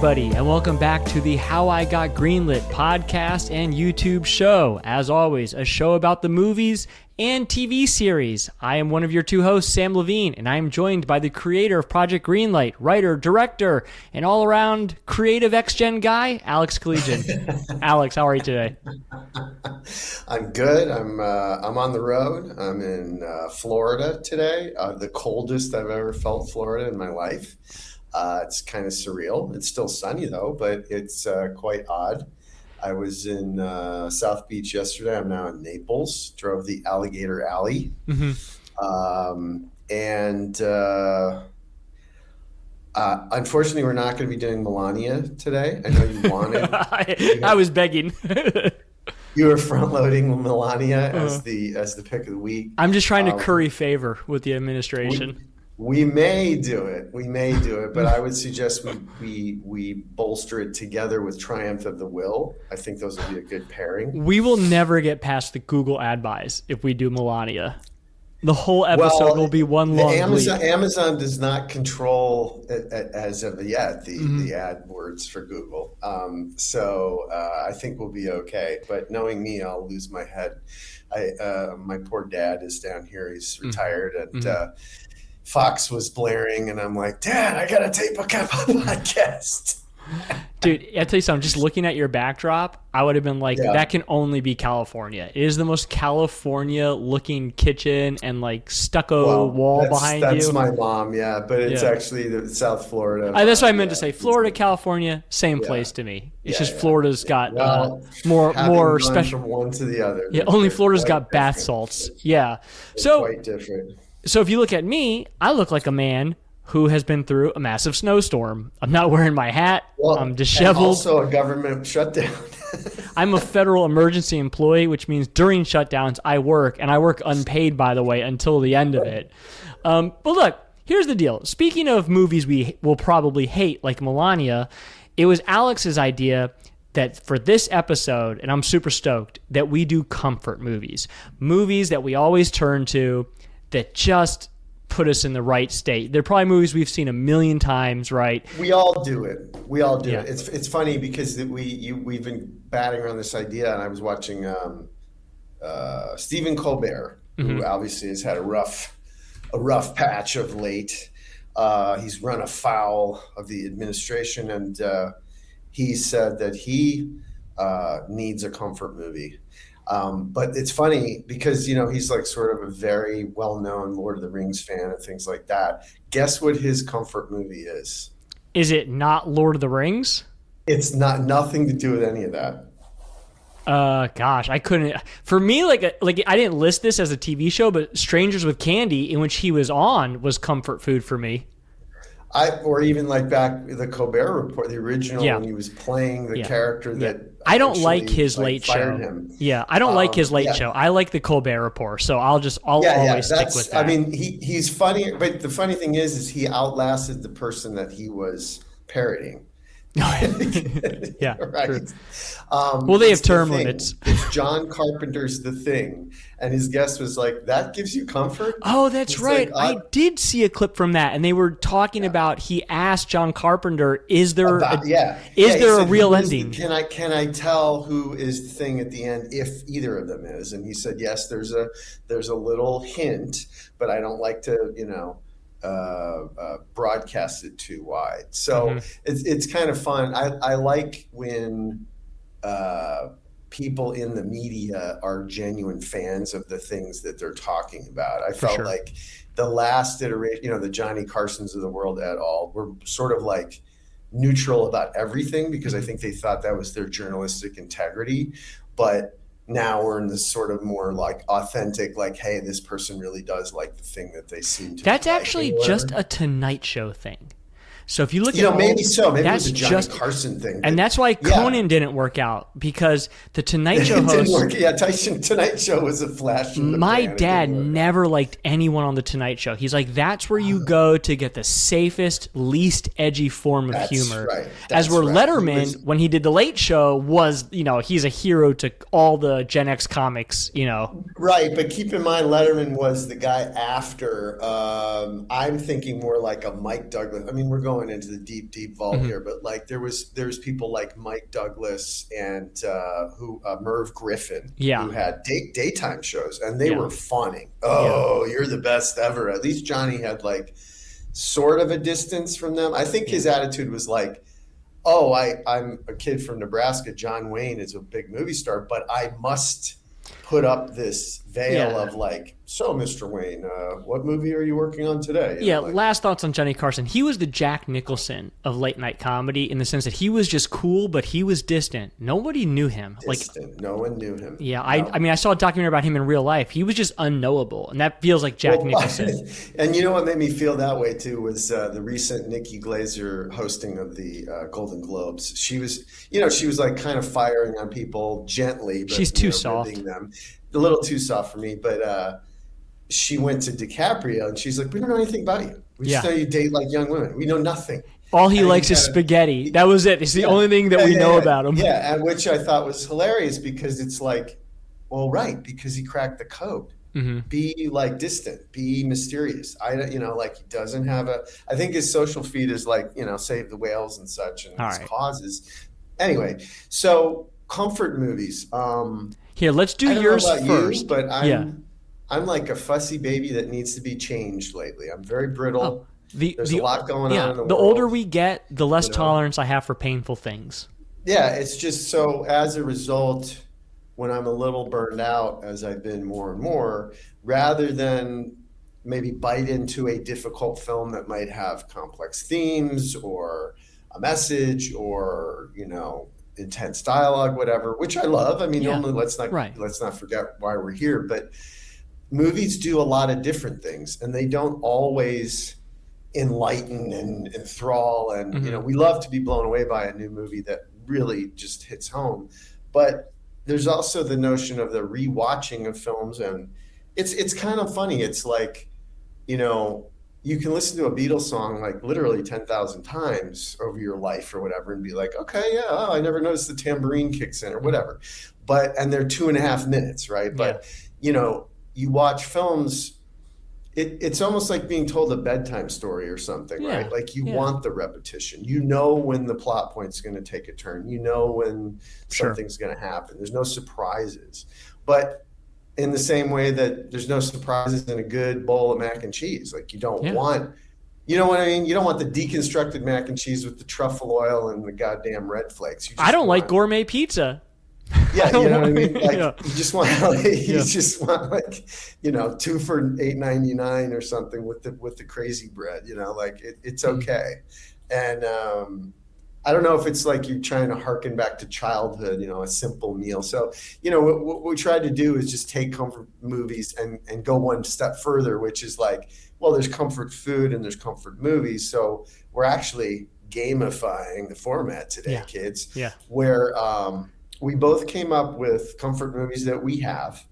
everybody, and welcome back to the How I Got Greenlit podcast and YouTube show. As always, a show about the movies and TV series. I am one of your two hosts, Sam Levine, and I am joined by the creator of Project Greenlight, writer, director, and all-around creative X-Gen guy, Alex Keledjian. Alex, how are you today? I'm good. I'm on the road. I'm in Florida today, the coldest I've ever felt Florida in my life. It's kind of surreal. It's still sunny though, but it's quite odd. I was in South Beach yesterday. I'm now in Naples. Drove the Alligator Alley. Unfortunately, we're not going to be doing Melania today. I know you wanted. I was begging. You were front-loading Melania as the pick of the week. I'm just trying to curry favor with the administration. We may do it. But I would suggest we bolster it together with Triumph of the Will. I think those would be a good pairing. We will never get past the Google ad buys if we do Melania. The whole episode will be one long Amazon does not control, as of yet, the AdWords for Google. So I think we'll be okay. But knowing me, I'll lose my head. My poor dad is down here. He's retired, and Fox was blaring, and I'm like, Dad, I gotta tape a podcast. Dude, I tell you something, just looking at your backdrop, I would have been like, that can only be California. It is the most California looking kitchen and like stucco wall behind you. That's my mom, but it's actually South Florida. That's what I meant to say. Florida, California, same place to me. It's just Florida's got more special. From one to the other. Yeah, only Florida's got bath salts. Yeah. So quite different. So if you look at me, I look like a man who has been through a massive snowstorm. I'm not wearing my hat. I'm disheveled. And also a government shutdown. I'm a federal emergency employee, which means during shutdowns I work, and I work unpaid, by the way, until the end of it. But look, here's the deal. Speaking of movies we will probably hate, like Melania, it was Alex's idea that for this episode, and I'm super stoked, that we do comfort movies. Movies that we always turn to that just put us in the right state. They're probably movies we've seen a million times, right? We all do it. It. It's funny because we've been batting around this idea, and I was watching Stephen Colbert, who obviously has had a rough patch of late. He's run afoul of the administration, and he said that he needs a comfort movie. But it's funny because, he's like sort of a very well-known Lord of the Rings fan and things like that. Guess what his comfort movie is? Is it not Lord of the Rings? It's nothing to do with any of that. Gosh, I couldn't. For me, like I didn't list this as a TV show, but Strangers with Candy, in which he was on, was comfort food for me. Or even like back the Colbert Report, the original, when he was playing the character that I don't like his late show. Him. Yeah, I don't like his late show. I like the Colbert Report, so I'll always stick with that. I mean, he's funny, but the funny thing is he outlasted the person that he was parodying. Yeah, right. True. Well, they have term limits. It's John Carpenter's The Thing, and his guest was like, "That gives you comfort." Oh, that's right. Like, I did see a clip from that, and they were talking about. He asked John Carpenter, "Is there a real ending? Can I tell who is the thing at the end if either of them is?" And he said, "Yes, there's a little hint, but I don't like to, broadcast it too wide." So it's kind of fun. I like when people in the media are genuine fans of the things that they're talking about. I felt like the last iteration, the Johnny Carsons of the world et al. Were sort of like neutral about everything because I think they thought that was their journalistic integrity. But now we're in this sort of more like authentic, like, hey, this person really does like the thing that they seem to. That's actually just a Tonight Show thing. So if you look at maybe so. Maybe it was a Johnny Carson thing. And that's why Conan didn't work out, because the Tonight Show host... didn't work. Yeah, Tonight Show was a flash in the My pan. dad never liked anyone on the Tonight Show. He's like, that's where you go to get the safest, least edgy form of humor. Right. As where Letterman, when he did The Late Show, was, he's a hero to all the Gen X comics, Right, but keep in mind, Letterman was the guy after. I'm thinking more like a Mike Douglas. I mean, we're going going into the deep vault here, but like there's people like Mike Douglas and Merv Griffin, who had daytime shows, and they were funny. Oh, you're the best ever. At least Johnny had like sort of a distance from them. I think his attitude was like, oh, I'm a kid from Nebraska. John Wayne is a big movie star, but I must put up this veil of like, so Mr. Wayne, what movie are you working on today? Last thoughts on Johnny Carson. He was the Jack Nicholson of late night comedy in the sense that he was just cool, but he was distant. Nobody knew him. No one knew him. Yeah, no. I mean, I saw a documentary about him in real life. He was just unknowable, and that feels like Jack Nicholson. And you know what made me feel that way too was the recent Nikki Glaser hosting of the Golden Globes. She was like kind of firing on people gently, but she's too soft. Them. A little too soft for me, but she went to DiCaprio and she's like, we don't know anything about you. We just know you date like young women. We know nothing. All he likes is spaghetti. That was it. It's the only thing that we know about him. Yeah, and which I thought was hilarious because it's like, well, right, because he cracked the code. Be like distant, be mysterious. Like he doesn't have I think his social feed is like, save the whales and such and his causes. Anyway, so comfort movies. Here, let's do yours first. But I'm like a fussy baby that needs to be changed lately. I'm very brittle. There's a lot going on in the world. The older we get, the less tolerance I have for painful things. Yeah, it's just so as a result, when I'm a little burned out, as I've been more and more, rather than maybe bite into a difficult film that might have complex themes or a message or, intense dialogue, whatever, which I love. I mean, normally let's not forget why we're here, but movies do a lot of different things and they don't always enlighten and enthrall. And, we love to be blown away by a new movie that really just hits home. But there's also the notion of the rewatching of films. And it's kind of funny. It's like, you can listen to a Beatles song like literally 10,000 times over your life or whatever and be like, okay, I never noticed the tambourine kicks in or whatever. And they're 2.5 minutes, right? But, you watch films, it's almost like being told a bedtime story or something, right? Like you want the repetition. You know when the plot point's going to take a turn. You know when something's going to happen. There's no surprises. But in the same way that there's no surprises in a good bowl of mac and cheese. Like you don't want, you know what I mean? You don't want the deconstructed mac and cheese with the truffle oil and the goddamn red flakes. I don't like gourmet pizza. Yeah, you know what I mean? Like you just want like 2 for $8.99 or something with the crazy bread, like it's okay. And I don't know if it's like you're trying to harken back to childhood, a simple meal. So, what we tried to do is just take comfort movies and go one step further, which is like, well, there's comfort food and there's comfort movies. So we're actually gamifying the format today, kids, where we both came up with comfort movies that we have,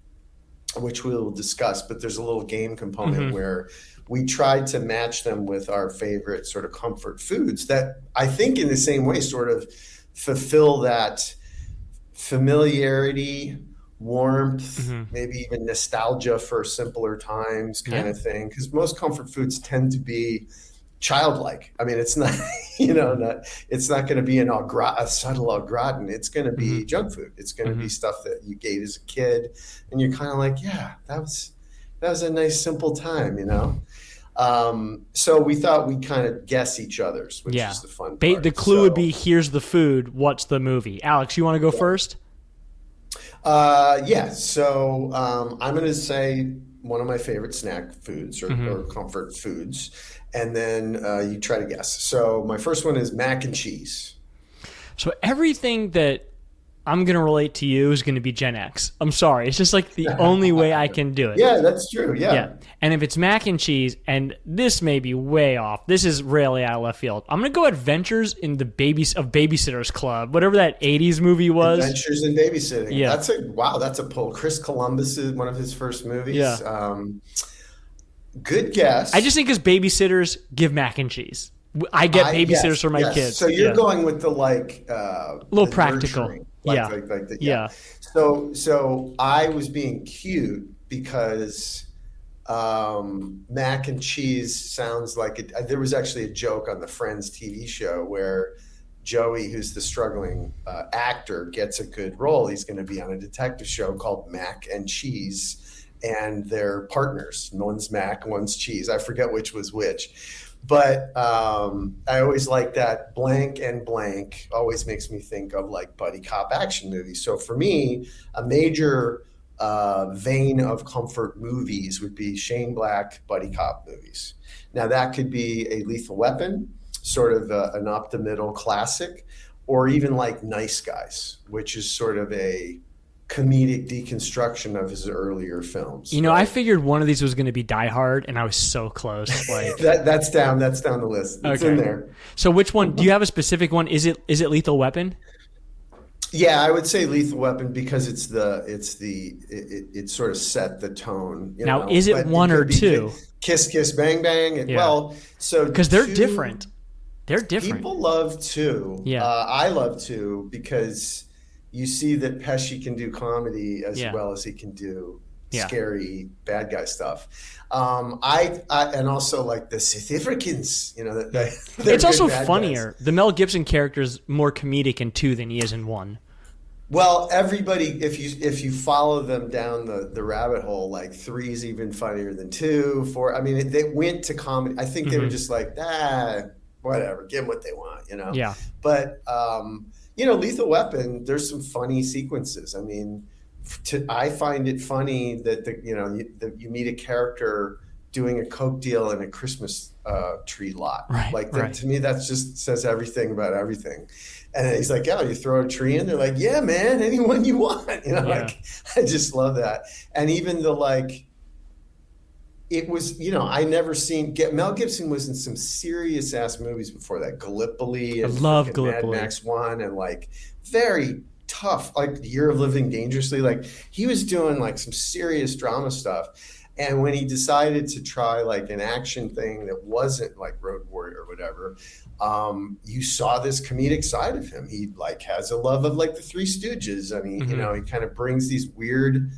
which we'll discuss, but there's a little game component where we tried to match them with our favorite sort of comfort foods that I think in the same way sort of fulfill that familiarity, warmth, maybe even nostalgia for simpler times kind of thing. Because most comfort foods tend to be childlike. I mean, it's not, it's not going to be a subtle au gratin. It's going to be junk food. It's going to be stuff that you ate as a kid. And you're kind of like, that was a nice, simple time, So we thought we'd kind of guess each other's, which is the fun part. The clue would be, here's the food, what's the movie? Alex, you want to go first? So I'm going to say one of my favorite snack foods or comfort foods, and then you try to guess. So my first one is mac and cheese. So everything that I'm going to relate to you is going to be Gen X. I'm sorry. It's just like the only way I can do it. Yeah, that's true. Yeah. And if it's mac and cheese, and this may be way off, this is really out of left field. I'm going to go Adventures in the Babysitter's Club, whatever that 80s movie was. Adventures in Babysitting. Yeah. That's a pull. Chris Columbus is one of his first movies. Yeah. Good guess. I just think as babysitters, give mac and cheese. I get babysitters for my kids. So you're going with the a little practical. Nurturing. So I was being cute because Mac and cheese sounds like it. There was actually a joke on the Friends TV show where Joey, who's the struggling actor, gets a good role. He's going to be on a detective show called Mac and Cheese, and they're partners. One's Mac, one's Cheese. I forget which was which. But I always like that blank and blank always makes me think of like buddy cop action movies. So for me, a major vein of comfort movies would be Shane Black buddy cop movies. Now that could be a Lethal Weapon, sort of an up the middle classic, or even like Nice Guys, which is sort of a comedic deconstruction of his earlier films. You know, right? I figured one of these was going to be Die Hard, and I was so close. Like that's down the list. It's in there. So which one? Do you have a specific one? Is it Lethal Weapon? Yeah, I would say Lethal Weapon because it sort of set the tone. Now, is it one or two? Kiss Kiss Bang Bang. Yeah. Well, so because they're different. They're different. People love two. Yeah, I love two because you see that Pesci can do comedy as well as he can do scary bad guy stuff. And also like the South Africans, you know, it's also funnier. Guys. The Mel Gibson character is more comedic in two than he is in one. Well, everybody, if you follow them down the rabbit hole, like 3's even funnier than 2, 4. I mean, they went to comedy. I think they were just like, whatever, give them what they want, you know? Yeah. But, you know, Lethal Weapon, there's some funny sequences. I mean, I find it funny that, you meet a character doing a Coke deal in a Christmas tree lot. Right. To me, that just says everything about everything. And he's like, you throw a tree in? They're like, yeah, man, anyone you want. You know, like, I just love that. And even the, like, it was, I never seen, Mel Gibson was in some serious ass movies before that. Gallipoli and I love Gallipoli. Mad Max 1 and like very tough, like Year of Living Dangerously. Like he was doing like some serious drama stuff. And when he decided to try like an action thing that wasn't like Road Warrior or whatever, you saw this comedic side of him. He like has a love of like the Three Stooges. I mean, he kind of brings these weird.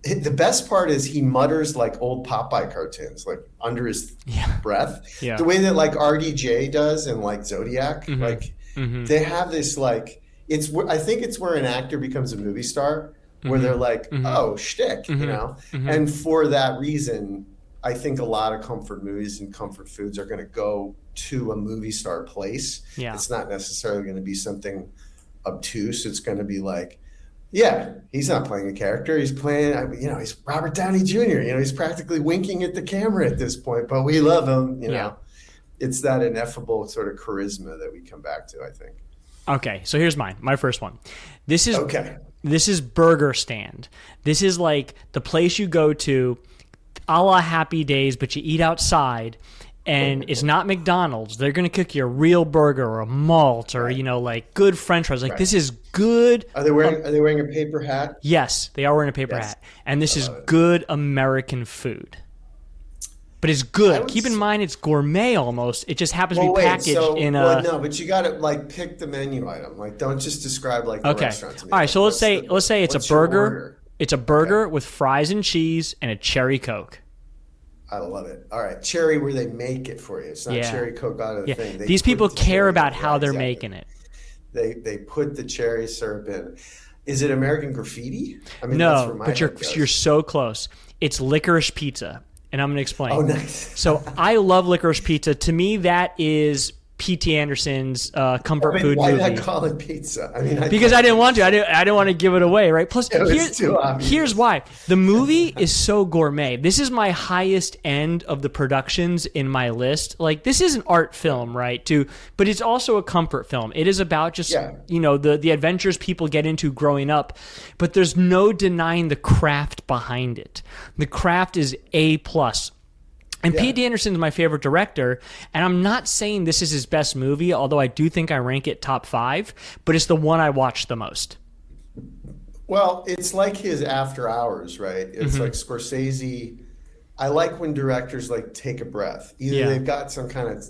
The best part is he mutters like old Popeye cartoons, like under his breath. Yeah. The way that like RDJ does in like Zodiac, they have this like I think it's where an actor becomes a movie star. Where they're like, oh, shtick, you know? And for that reason, I think a lot of comfort movies and comfort foods are going to go to a movie star place. Yeah. It's not necessarily going to be something obtuse. It's going to be like, yeah, he's not playing a character. He's playing, he's Robert Downey Jr. He's practically winking at the camera at this point, but we love him, you know? It's that ineffable sort of charisma that we come back to, I think. Okay, so here's my first one. This is Burger Stand. This is like the place you go to a la Happy Days, but you eat outside, and it's not McDonald's. They're going to cook you a real burger or a malt or, like good French fries. Like this is good. Are they wearing a paper hat? Yes, they are wearing a paper hat. And this is good American food. But it's good. Keep in mind, it's gourmet almost. It just happens to be packaged in a. Well, no, but you got to like pick the menu item. Like, don't just describe like the restaurant to me. All right, so let's say it's a burger. It's a burger with fries and cheese and a cherry Coke. I love it. All right, cherry where they make it for you. It's not cherry Coke out of the thing. These people care about how they're making it. They put the cherry syrup in. Is it American Graffiti? I mean, no, that's where my but you're so close. It's Licorice Pizza. And I'm going to explain. Oh, nice. So I love Licorice Pizza. To me, that is P.T. Anderson's comfort food movie. Why did I call it pizza? I mean, because I didn't want to. I didn't want to give it away, right? Plus, here's why. The movie is so gourmet. This is my highest end of the productions in my list. Like, this is an art film, right? But it's also a comfort film. It is about just, the adventures people get into growing up. But there's no denying the craft behind it. The craft is A+. And P.T. Anderson is my favorite director, and I'm not saying this is his best movie, although I do think I rank it top 5, but it's the one I watched the most. Well, it's like his After Hours, right? It's like Scorsese. I like when directors like take a breath. Either they've got some kind of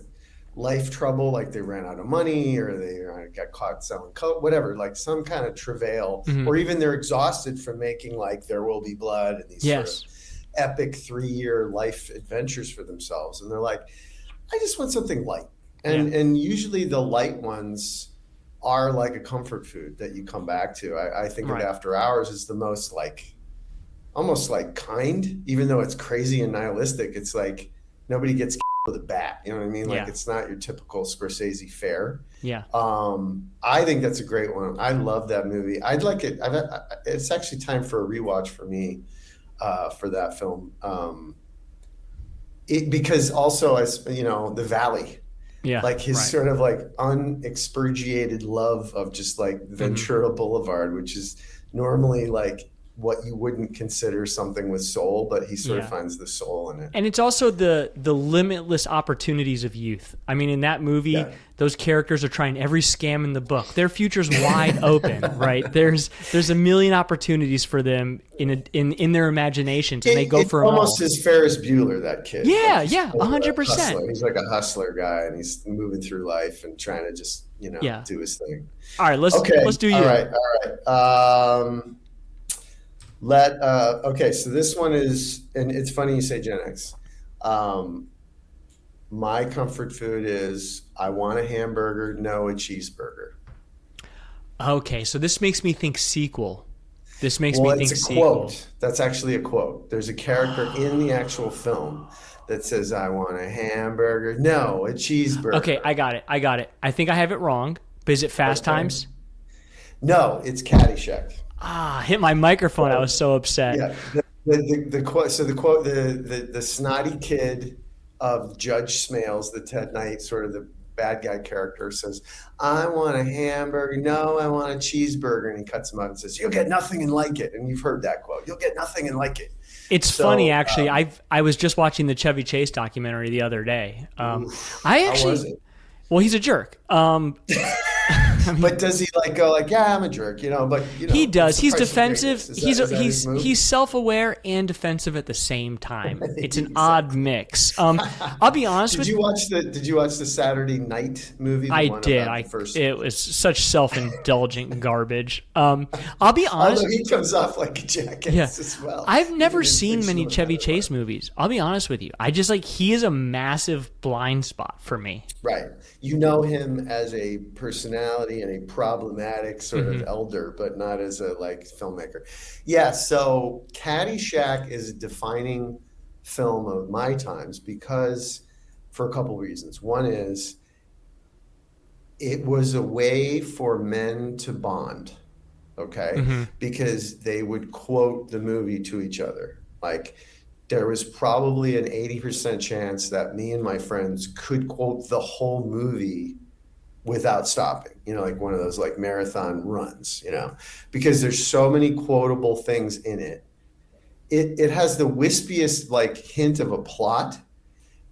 life trouble, like they ran out of money, or they got caught selling coke, whatever, like some kind of travail, or even they're exhausted from making like There Will Be Blood and these sort of epic 3-year life adventures for themselves. And they're like, I just want something light. And usually the light ones are like a comfort food that you come back to. I think of After Hours as the most like, almost like kind, even though it's crazy and nihilistic. It's like nobody gets with a bat, you know what I mean? Like it's not your typical Scorsese fare. Yeah. I think that's a great one. I love that movie. I'd like it. It's actually time for a rewatch for me for that film. Because also, as you know, The Valley. Yeah, like his sort of like unexpurgated love of just like Ventura Boulevard, which is normally like what you wouldn't consider something with soul, but he sort of finds the soul in it. And it's also the limitless opportunities of youth. I mean, in that movie, those characters are trying every scam in the book. Their future's wide open, right? There's a million opportunities for them in their imaginations, and they go for almost as Ferris Bueller, that kid. Yeah, like 100%. He's like a hustler guy, and he's moving through life and trying to just do his thing. All right, let's do you. All right. Okay, so this one is, and it's funny you say Gen X. My comfort food is I want a hamburger, no a cheeseburger. Okay, so this makes me think sequel. It's a quote. That's actually a quote. There's a character in the actual film that says, I want a hamburger, no a cheeseburger. Okay, I got it. I think I have it wrong, but is it Fast Times? No, it's Caddyshack. Hit my microphone. I was so upset. Yeah. The quote. So the quote. The snotty kid of Judge Smales, the Ted Knight, sort of the bad guy character, says, "I want a hamburger. No, I want a cheeseburger." And he cuts him out and says, "You'll get nothing and like it." And you've heard that quote. You'll get nothing and like it. It's funny, actually. I was just watching the Chevy Chase documentary the other day. How was it? Well, he's a jerk. But does he go yeah, I'm a jerk, but he does. He's defensive. He's self-aware and defensive at the same time. It's an odd mix. I'll be honest with you. Did you watch the Saturday Night movie? I did. It was such self-indulgent garbage. I'll be honest. Although he comes off like a jackass as well. I've never seen many Chevy Chase movies. I'll be honest with you. I just he is a massive blind spot for me. Right. You know him as a personality and a problematic sort of elder, but not as a filmmaker. Yeah, so Caddyshack is a defining film of my times because for a couple of reasons. One is it was a way for men to bond, okay? Because they would quote the movie to each other. There was probably an 80% chance that me and my friends could quote the whole movie without stopping, one of those marathon runs, because there's so many quotable things in it. It has the wispiest hint of a plot,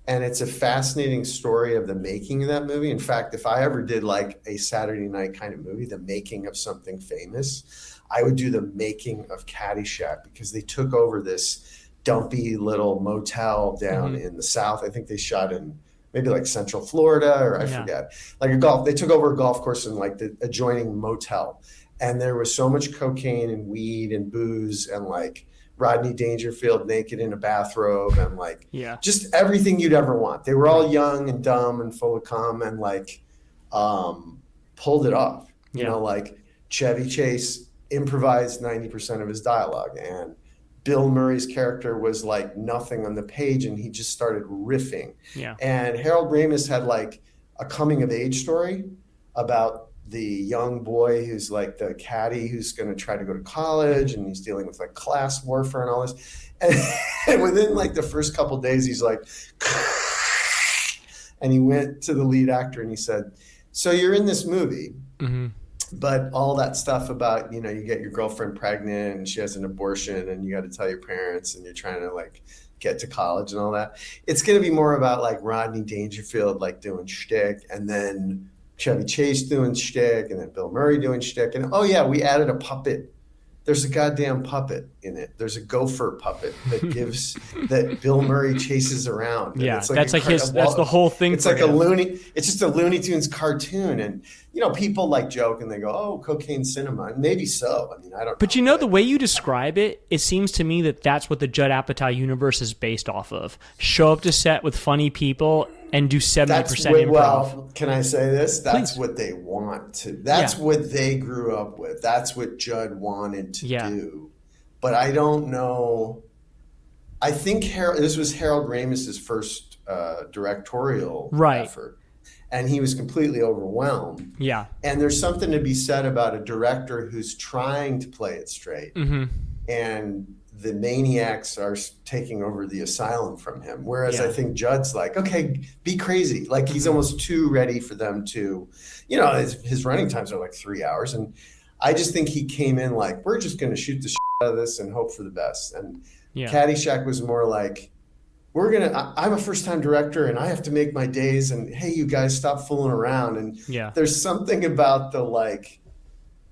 and it's a fascinating story of the making of that movie. In fact, if I ever did a Saturday night kind of movie, the making of something famous, I would do the making of Caddyshack, because they took over this dumpy little motel down in the South. I think they shot in maybe Central Florida, or I forget. They took over a golf course in the adjoining motel, and there was so much cocaine and weed and booze and Rodney Dangerfield naked in a bathrobe and just everything you'd ever want. They were all young and dumb and full of cum and pulled it off. Chevy Chase improvised 90% of his dialogue, and Bill Murray's character was nothing on the page, and he just started riffing. Yeah. And Harold Ramis had a coming of age story about the young boy who's the caddy who's going to try to go to college, and he's dealing with class warfare and all this. And within the first couple of days, he's and he went to the lead actor and he said, "So you're in this movie." But all that stuff about, you get your girlfriend pregnant and she has an abortion and you got to tell your parents and you're trying to get to college and all that. It's going to be more about Rodney Dangerfield doing shtick, and then Chevy Chase doing shtick, and then Bill Murray doing shtick. And oh yeah, we added a puppet. There's a goddamn puppet in it. There's a gopher puppet that Bill Murray chases around. And yeah, that's that's the whole thing. It's it's just a Looney Tunes cartoon, and people like joke and they go, "Oh, cocaine cinema," and maybe so. I mean, I don't. But know, the way you describe it, it seems to me that that's what the Judd Apatow universe is based off of. Show up to set with funny people and do 70% improv. Well, can I say this? That's Please. what they want to. That's what they grew up with. That's what Judd wanted to do. But I don't know. I think this was Harold Ramis's first directorial effort, and he was completely overwhelmed. Yeah. And there's something to be said about a director who's trying to play it straight, and the maniacs are taking over the asylum from him. Whereas I think Judd's like, okay, be crazy. Like he's almost too ready for them to, his running times are like 3 hours. And I just think he came in like, we're just going to shoot the shit out of this and hope for the best. And Caddyshack was more like, I'm a first-time director and I have to make my days. And hey, you guys, stop fooling around. And there's something about the like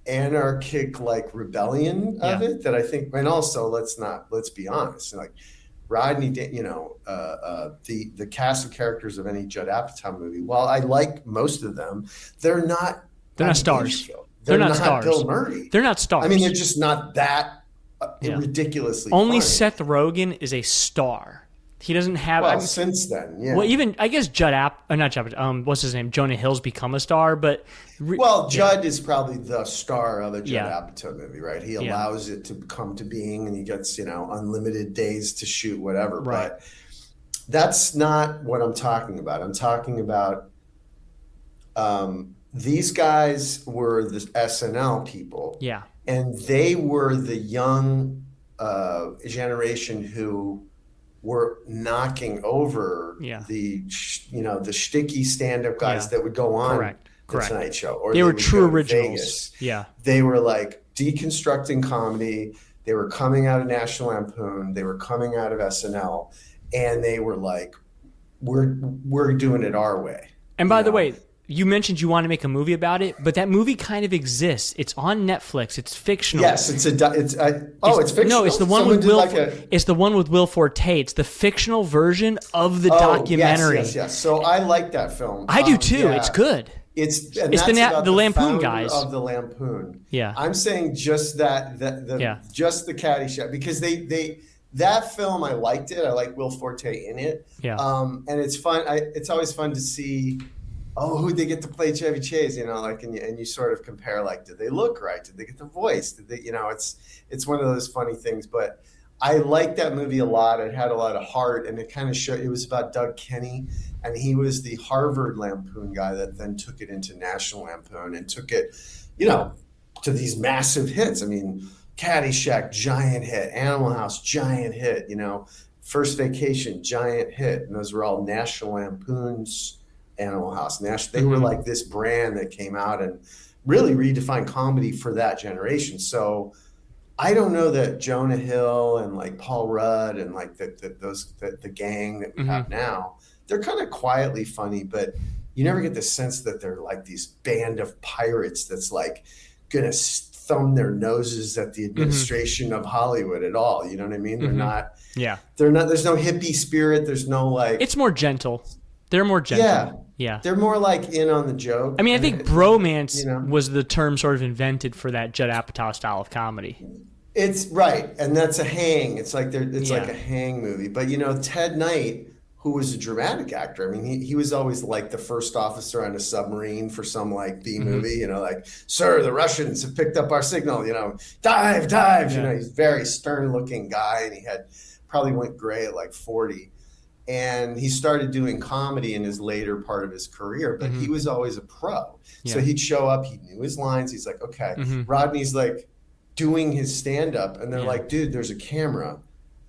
anarchic like rebellion of it that I think, and also let's be honest, like Rodney, the cast of characters of any Judd Apatow movie, while I like most of them, they're not stars. They're not stars. Bill Murray. They're not stars. I mean, they're just not that ridiculously Only funny. Seth Rogen is a star. He doesn't have. Well, since then, Well, even I guess what's his name? Jonah Hill's become a star, but Judd is probably the star of a Judd Apatow movie, right? He allows it to come to being, and he gets unlimited days to shoot whatever. Right. But that's not what I'm talking about. I'm talking about these guys were the SNL people, and they were the young generation who were knocking over the shticky stand-up guys that would go on the Tonight Show, or they were true originals. Vegas. Yeah, they were like deconstructing comedy. They were coming out of National Lampoon. They were coming out of SNL, and they were like, "We're doing it our way." And by the way, you mentioned you want to make a movie about it, but that movie kind of exists. It's on Netflix. It's fictional. Yes, it's fictional. No, it's the one with Will. It's the one with Will Forte. It's the fictional version of the documentary. Yes. So I like that film. I do too. It's good. It's the Lampoon guys of the Lampoon. Yeah, I'm saying just just the Caddyshack, because that film, I liked it. I like Will Forte in it. Yeah. And it's fun. It's always fun to see. Oh, who'd they get to play Chevy Chase? And you sort of compare, like, did they look right? Did they get the voice? Did they, it's one of those funny things. But I liked that movie a lot. It had a lot of heart, and it kind of showed. It was about Doug Kenny, and he was the Harvard Lampoon guy that then took it into National Lampoon and took it, to these massive hits. I mean, Caddyshack, giant hit. Animal House, giant hit. First Vacation, giant hit. And those were all National Lampoon's Animal House. They were like this brand that came out and really redefined comedy for that generation. So I don't know that Jonah Hill and like Paul Rudd and like the gang that we have now, they're kind of quietly funny, but you never get the sense that they're like these band of pirates that's like gonna thumb their noses at the administration of Hollywood at all. You know what I mean? They're not. Yeah. They're not. There's no hippie spirit. There's no like. It's more gentle. They're more gentle. Yeah. They're more like in on the joke. I mean, I think bromance was the term sort of invented for that Judd Apatow style of comedy. It's right, and that's a hang. It's like like a hang movie. But Ted Knight, who was a dramatic actor, I mean, he was always like the first officer on a submarine for some like B movie. Like, sir, the Russians have picked up our signal. Dive. He's a very stern looking guy, and he probably went gray at like 40. And he started doing comedy in his later part of his career, but he was always a pro. Yeah. So he'd show up, he knew his lines. He's like, okay. Rodney's like doing his stand-up, and they're like, dude, there's a camera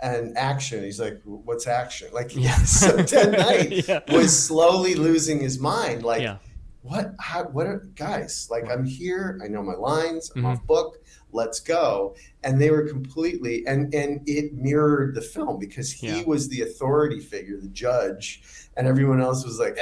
and action. He's like, what's action? Like, so Ted Knight was slowly losing his mind. Like, what are guys? Like, I'm here. I know my lines. I'm off book. let's go. And they were completely, and it mirrored the film because he was the authority figure, the judge, and everyone else was like,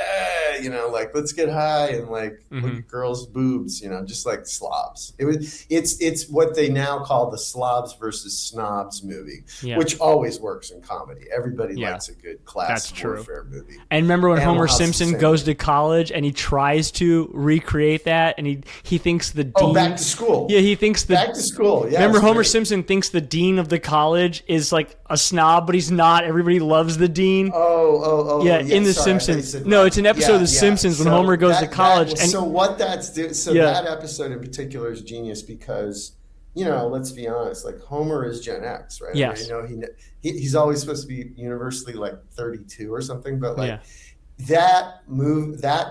like, let's get high and like look at girls' boobs, just like slobs. It's what they now call the slobs versus snobs movie, which always works in comedy. Everybody likes a good class warfare movie. And remember when Homer Simpson goes to college and he tries to recreate that, and he thinks the dean, back to school. Yeah, he thinks back to school. Yeah, remember Homer Simpson thinks the dean of the college is like a snob, but he's not. Everybody loves the dean. Yeah, in The Simpsons. No, it's an episode of The Simpsons when Homer goes to college. That episode in particular is genius because, let's be honest, like Homer is Gen X, right? Yes. He's always supposed to be universally like 32 or something, but like that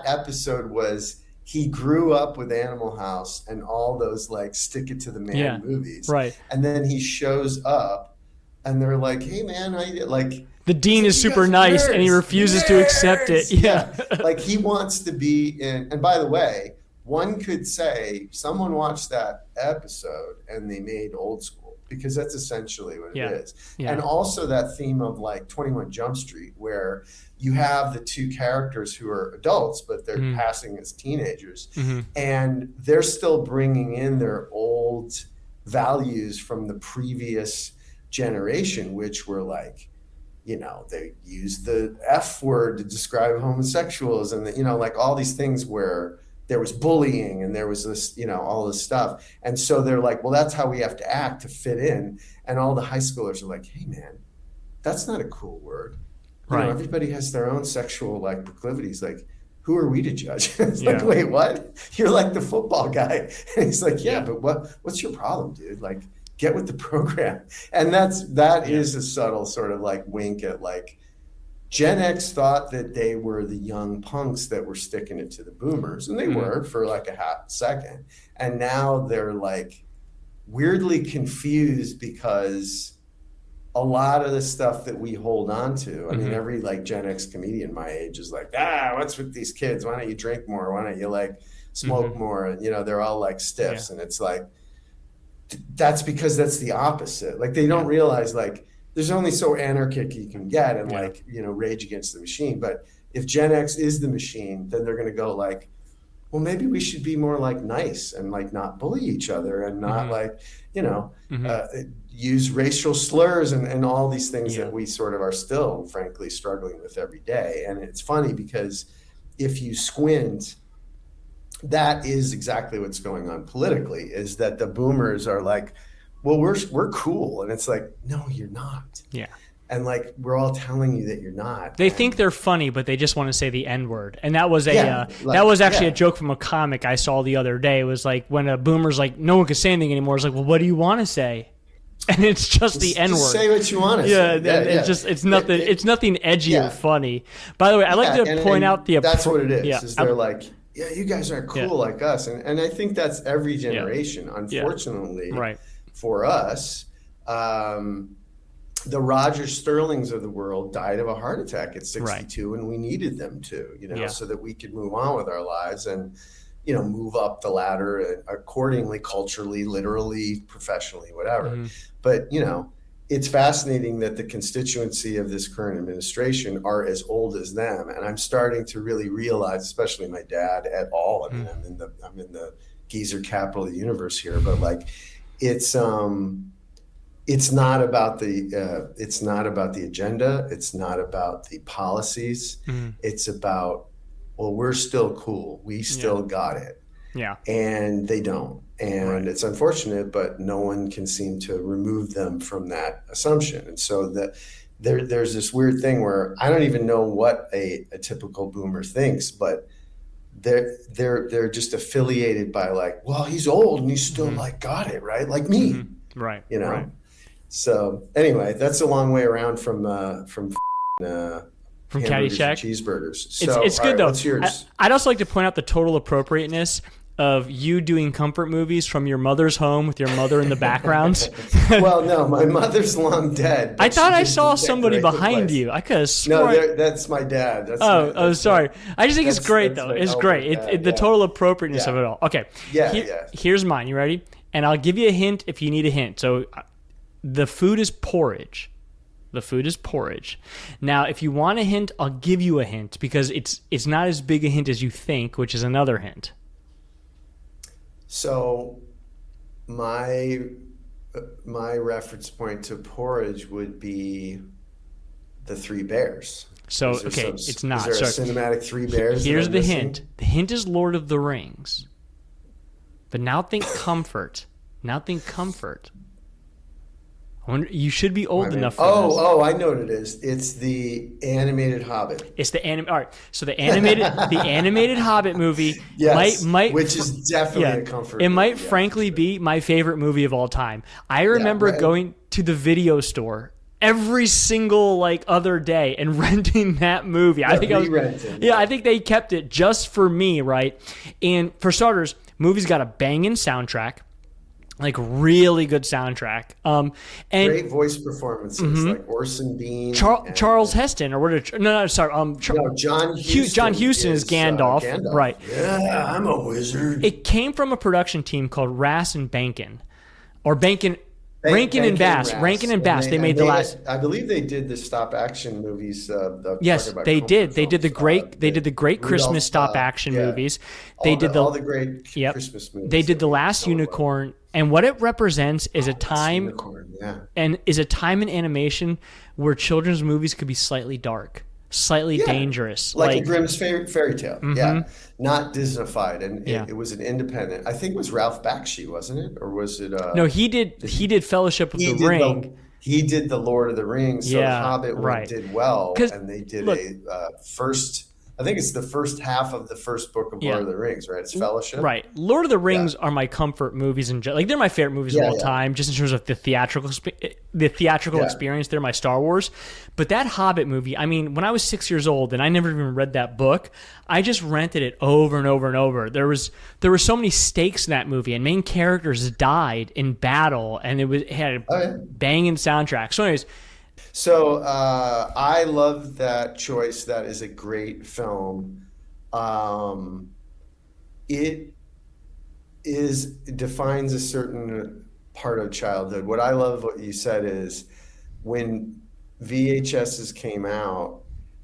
episode was, he grew up with Animal House and all those like Stick It to the Man movies. Right. And then he shows up and they're like, hey man, like, the dean is super nice and he refuses to accept it. Yeah. Like he wants to be in, and by the way, one could say someone watched that episode and they made Old School because that's essentially what it is. Yeah. And also that theme of like 21 Jump Street where you have the two characters who are adults, but they're passing as teenagers and they're still bringing in their old values from the previous generation, which were like, they used the F word to describe homosexuals and, like all these things where there was bullying and there was this, all this stuff. And so they're like, well, that's how we have to act to fit in. And all the high schoolers are like, hey, man, that's not a cool word. Everybody has their own sexual like proclivities. Like, who are we to judge? It's like, wait, what? You're like the football guy. And he's like, but what's your problem, dude? Like, get with the program. And that is a subtle sort of like wink at like Gen X thought that they were the young punks that were sticking it to the boomers. And they were for like a half second. And now they're like weirdly confused because a lot of the stuff that we hold on to, I mean, every like Gen X comedian my age is like, what's with these kids? Why don't you drink more? Why don't you like smoke more? And, they're all like stiffs. And it's like, that's because that's the opposite. Like they don't realize like there's only so anarchic you can get and like, rage against the machine. But if Gen X is the machine, then they're going to go like, well, maybe we should be more like nice and like not bully each other and not like, use racial slurs and all these things that we sort of are still frankly struggling with every day. And it's funny because if you squint, that is exactly what's going on politically, is that the boomers are like, well, we're cool. And it's like, no, you're not. Yeah. And like, we're all telling you that you're not. They think they're funny, but they just want to say the N-word. And that was actually a joke from a comic I saw the other day. It was like when a boomer's like, no one can say anything anymore. It's like, well, what do you want to say? And it's just the N-word. Just say what you want to say. It's nothing. It's nothing edgy or funny. By the way, I like to point out the. That's what it is. Yeah, is they're like, you guys aren't cool like us, and I think that's every generation. Unfortunately, for us, the Roger Sterlings of the world died of a heart attack at 62, and we needed them to, so that we could move on with our lives and, move up the ladder accordingly, culturally, literally, professionally, whatever. But, it's fascinating that the constituency of this current administration are as old as them. And I'm starting to really realize, especially my dad at all, I mean, I'm in the geezer capital of the universe here, but like, it's not about the agenda. It's not about the policies. It's about, well, we're still cool. We still got it. Yeah. And they don't. And it's unfortunate, but no one can seem to remove them from that assumption. And so there's this weird thing where I don't even know what a typical boomer thinks, but they're just affiliated by like, well, he's old and he's still like got it, right? Like me. Right. Right. So anyway, that's a long way around from Caddyshack cheeseburgers. So, it's good though. What's yours? I'd also like to point out the total appropriateness of you doing comfort movies from your mother's home with your mother in the background. Well, no, my mother's long dead. I thought I saw somebody behind you. I could have sworn. No, that's my dad. Sorry. I just think it's great though. It's great. The total appropriateness of it all. Okay. Here's mine. You ready? and I'll give you a hint if you need a hint. So the food is porridge. The food is porridge. Now, if you want a hint, I'll give you a hint because it's not as big a hint as you think, which is another hint. So my reference point to porridge would be the Three Bears. So, okay, it's not. Is there a cinematic Three Bears? Here's the hint. The hint is Lord of the Rings. But now think comfort. Now think comfort. You should be old enough for this. Oh, I know what it is. It's the animated Hobbit. It's the all right. So the animated Hobbit movie might which is definitely a comfort. It might frankly be my favorite movie of all time. I remember going to the video store every single other day and renting that movie. I think I think they kept it just for me, right? And for starters, movie's got a banging soundtrack. Really good soundtrack. And great voice performances, like Orson Bean, Charles Heston, or what? John Huston. John Huston is Gandalf, right? Yeah, I'm a wizard. It came from a production team called Rass and Bankin, or Rankin and Bass. Rankin and Bass. They made the last. I believe they did the stop action movies. Yes, they did. They did the great. They did the great Christmas stop action movies. They did all the great Christmas movies. They did The Last Unicorn. And what it represents is a time in animation where children's movies could be slightly dark, slightly dangerous. Like a Grimm's fairy tale. Yeah. Not Disneyfied. And it was an independent. I think it was Ralph Bakshi, wasn't it? Or was it No, he did Fellowship of the Ring. He did the Lord of the Rings. So Hobbit did well. And they did first. I think it's the first half of the first book of Lord of the Rings, right? It's Fellowship. Right. Lord of the Rings are my comfort movies, and they're my favorite movies of all time, just in terms of the theatrical experience. They're my Star Wars. But that Hobbit movie, I mean, when I was 6 years old and I never even read that book, I just rented it over and over and over. There were so many stakes in that movie, and main characters died in battle, and it had a banging soundtrack. So anyways, so I love that choice. That is a great film. It defines a certain part of childhood. What I love, what you said, is when VHSs came out,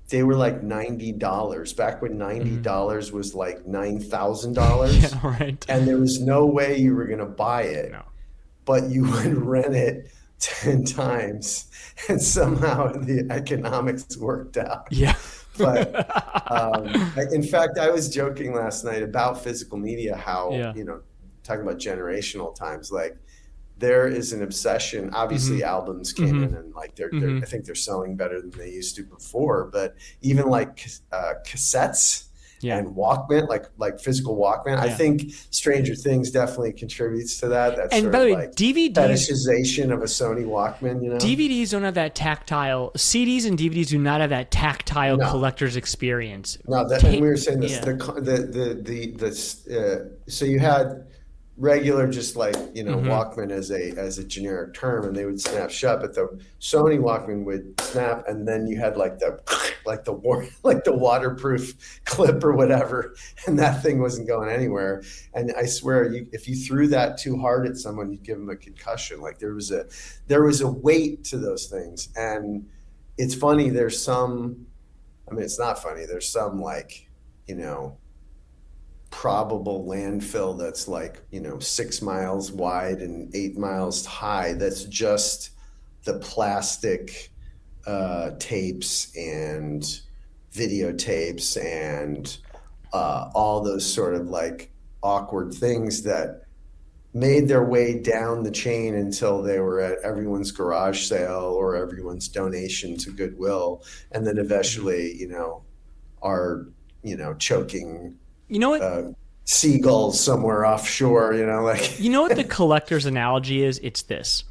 they were like $90. Back when $90 was like $9,000. Yeah, right. And there was no way you were going to buy it. No. But you would rent it 10 times, and somehow the economics worked out. Yeah. But in fact, I was joking last night about physical media, how, talking about generational times, there is an obsession. Obviously, albums came in and I think they're selling better than they used to before, but even cassettes and Walkman, like physical Walkman. I think Stranger Things definitely contributes to that. That's and by the way, DVDs, fetishization of a Sony Walkman. DVDs don't have that tactile. CDs and DVDs do not have that tactile collector's experience. No, and we were saying this. So you had regular, just Walkman as a generic term, and they would snap shut, but the Sony Walkman would snap, and then you had the waterproof clip or whatever, and that thing wasn't going anywhere. And I swear, if you threw that too hard at someone, you'd give them a concussion. There was a weight to those things. And it's funny, it's not funny, there's some probable landfill that's 6 miles wide and 8 miles high, that's just the plastic tapes and videotapes and all those sort of awkward things that made their way down the chain until they were at everyone's garage sale or everyone's donation to Goodwill, and then eventually are choking seagulls somewhere offshore, You know what the collector's analogy is? It's this.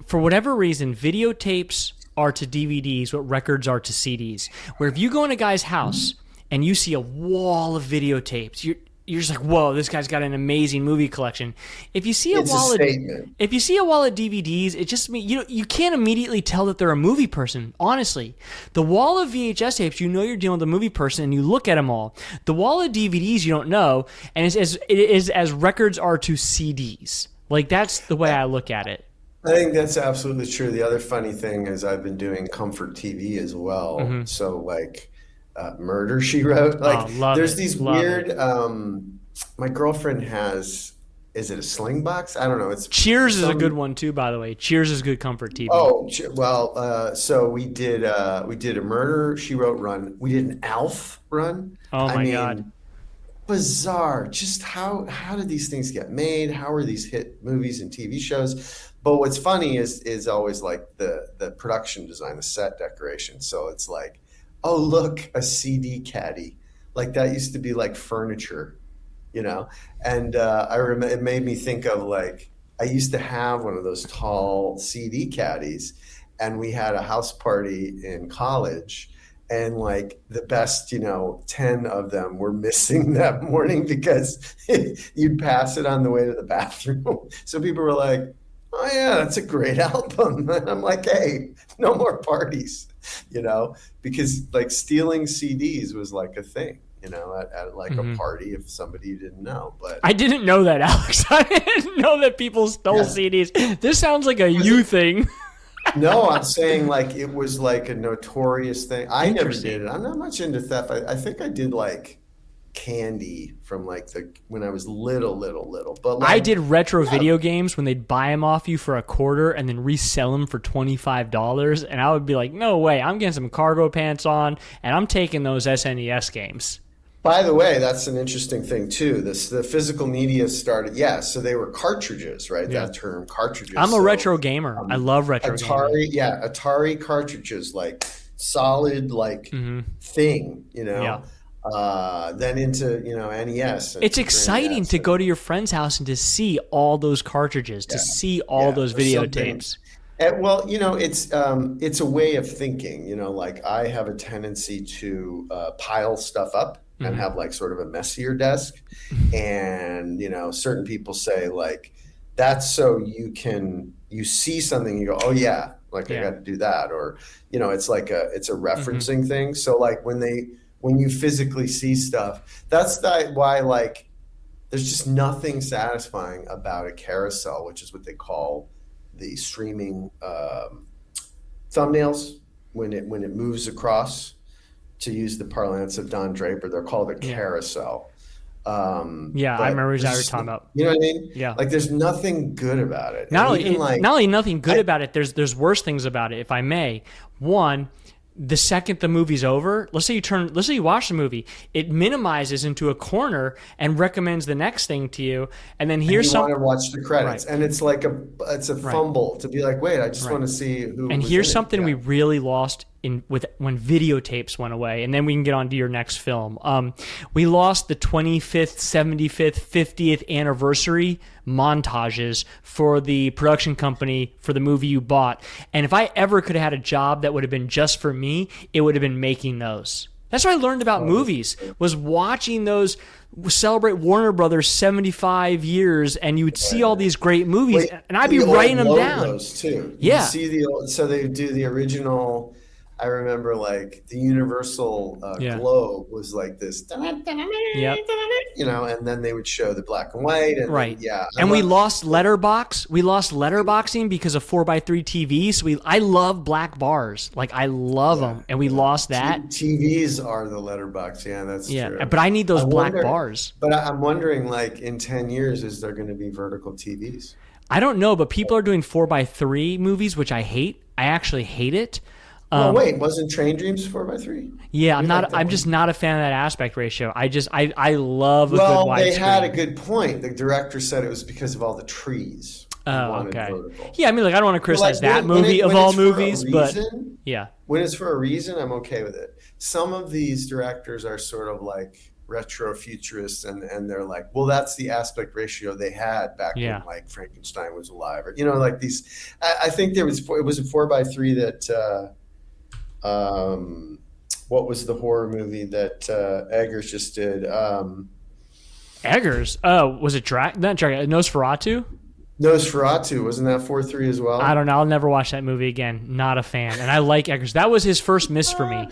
For whatever reason, videotapes are to DVDs what records are to CDs. Where if you go in a guy's house and you see a wall of videotapes, you're just like, whoa, this guy's got an amazing movie collection. If you see It's a statement. if you see a wall of DVDs, it just means you can't immediately tell that they're a movie person. Honestly, the wall of VHS tapes, you're dealing with a movie person, and you look at them all. The wall of DVDs, you don't know, and it is as records are to CDs. Like, that's the way I look at it. I think that's absolutely true. The other funny thing is I've been doing comfort TV as well. Mm-hmm. So like Murder, She Wrote. Like there's these weird. My girlfriend has. Is it a sling box? I don't know. It's Cheers is a good one too, by the way. Cheers is good comfort TV. Oh well, so we did a Murder, She Wrote run. We did an Alf run. Oh my God. Bizarre. Just how did these things get made? How are these hit movies and TV shows? But what's funny is always like the production design, the set decoration. So it's like, oh look, a CD caddy. Like that used to be like furniture, And I remember it made me think of like I used to have one of those tall CD caddies, and we had a house party in college. And like the best, 10 of them were missing that morning because you'd pass it on the way to the bathroom. So people were like, oh yeah, that's a great album. And I'm like, hey, no more parties, because like stealing CDs was like a thing, at like a party of somebody you didn't know. But I didn't know that, Alex. I didn't know that people stole CDs. This sounds like a you thing. No, I'm saying like it was like a notorious thing. I never did it. I'm not much into theft. I think I did like candy from like when I was little. But like, I did retro video games when they'd buy them off you for $0.25 and then resell them for $25. And I would be like, no way, I'm getting some cargo pants on and I'm taking those SNES games. By the way, that's an interesting thing too. The physical media started, so they were cartridges, right? Yeah. That term, cartridges. I'm a retro gamer. I love retro gaming. Yeah, Atari cartridges, like solid, like thing, Yeah. Then into NES. It's exciting to go to your friend's house and to see all those cartridges, to see all those videotapes. Well, it's a way of thinking. Like I have a tendency to pile stuff up and have like sort of a messier desk, and certain people say like that's so you see something, you go, oh yeah, like I got to do that, or it's like it's a referencing thing. So like when you physically see stuff, that's why like there's just nothing satisfying about a carousel, which is what they call the streaming thumbnails when it moves across. To use the parlance of Don Draper, they're called a carousel. I remember what you were talking about. You know what I mean? Yeah. Like there's nothing good about it. Not only nothing good about it, there's worse things about it, if I may. One, the second the movie's over, let's say you watch the movie, it minimizes into a corner and recommends the next thing to you, and then here's something. You want to watch the credits, and it's like it's a fumble to be like, wait, I just want to see who. And here's something we really lost when videotapes went away, and then we can get on to your next film. We lost the 25th, 75th, 50th anniversary montages for the production company for the movie you bought. And if I ever could have had a job that would have been just for me, it would have been making those. That's what I learned about movies, was watching those celebrate Warner Brothers 75 years, and you would see all these great movies, and I'd be writing them down. Those too. Yeah. You see so they do the original. I remember like the Universal globe was like this, and then they would show the black and white. And and we lost letterbox. We lost letterboxing because of 4x3 TVs. So I love black bars. Like I love them. And we lost that. TVs are the letterbox. Yeah, that's true. But I need those black bars. But I'm wondering, like in 10 years, is there going to be vertical TVs? I don't know, but people are doing 4x3 movies, which I hate. I actually hate it. Wait, wasn't Train Dreams 4x3? Yeah, I'm just not a fan of that aspect ratio. I love a good widescreen. Well, they had a good point. The director said it was because of all the trees. Oh, okay. Vertical. Yeah, I mean, like I don't want to criticize that movie of all movies, but yeah, when it's for a reason, I'm okay with it. Some of these directors are sort of like retro futurists, and they're like, well, that's the aspect ratio they had back when like Frankenstein was alive, or like these. I think it was a 4x3 that. What was the horror movie that Eggers just did? Eggers. Oh, was it Nosferatu? Nosferatu, wasn't that 4-3 as well? I don't know. I'll never watch that movie again. Not a fan. And I like Eggers. That was his first miss for me.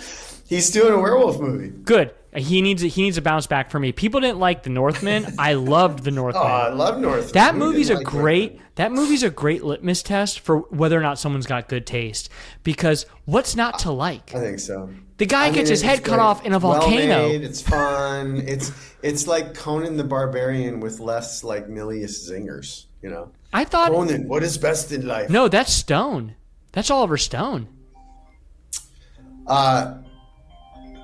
He's doing a werewolf movie. Good. He needs a bounce back for me. People didn't like The Northman. I loved The Northman. Oh, I love Northman. That movie's a great litmus test for whether or not someone's got good taste. Because what's not to like? I think so. The guy gets his head cut off in a volcano. Well made, it's fun. It's like Conan the Barbarian with less like Milius zingers, you know. I thought Conan, what is best in life? No, that's Stone. That's Oliver Stone.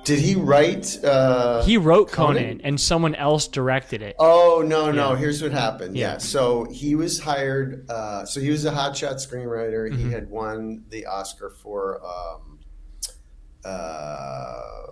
Did he write? He wrote Conan, and someone else directed it. Oh no! Here's what happened. Yeah, so he was hired. So he was a hotshot screenwriter. Mm-hmm. He had won the Oscar for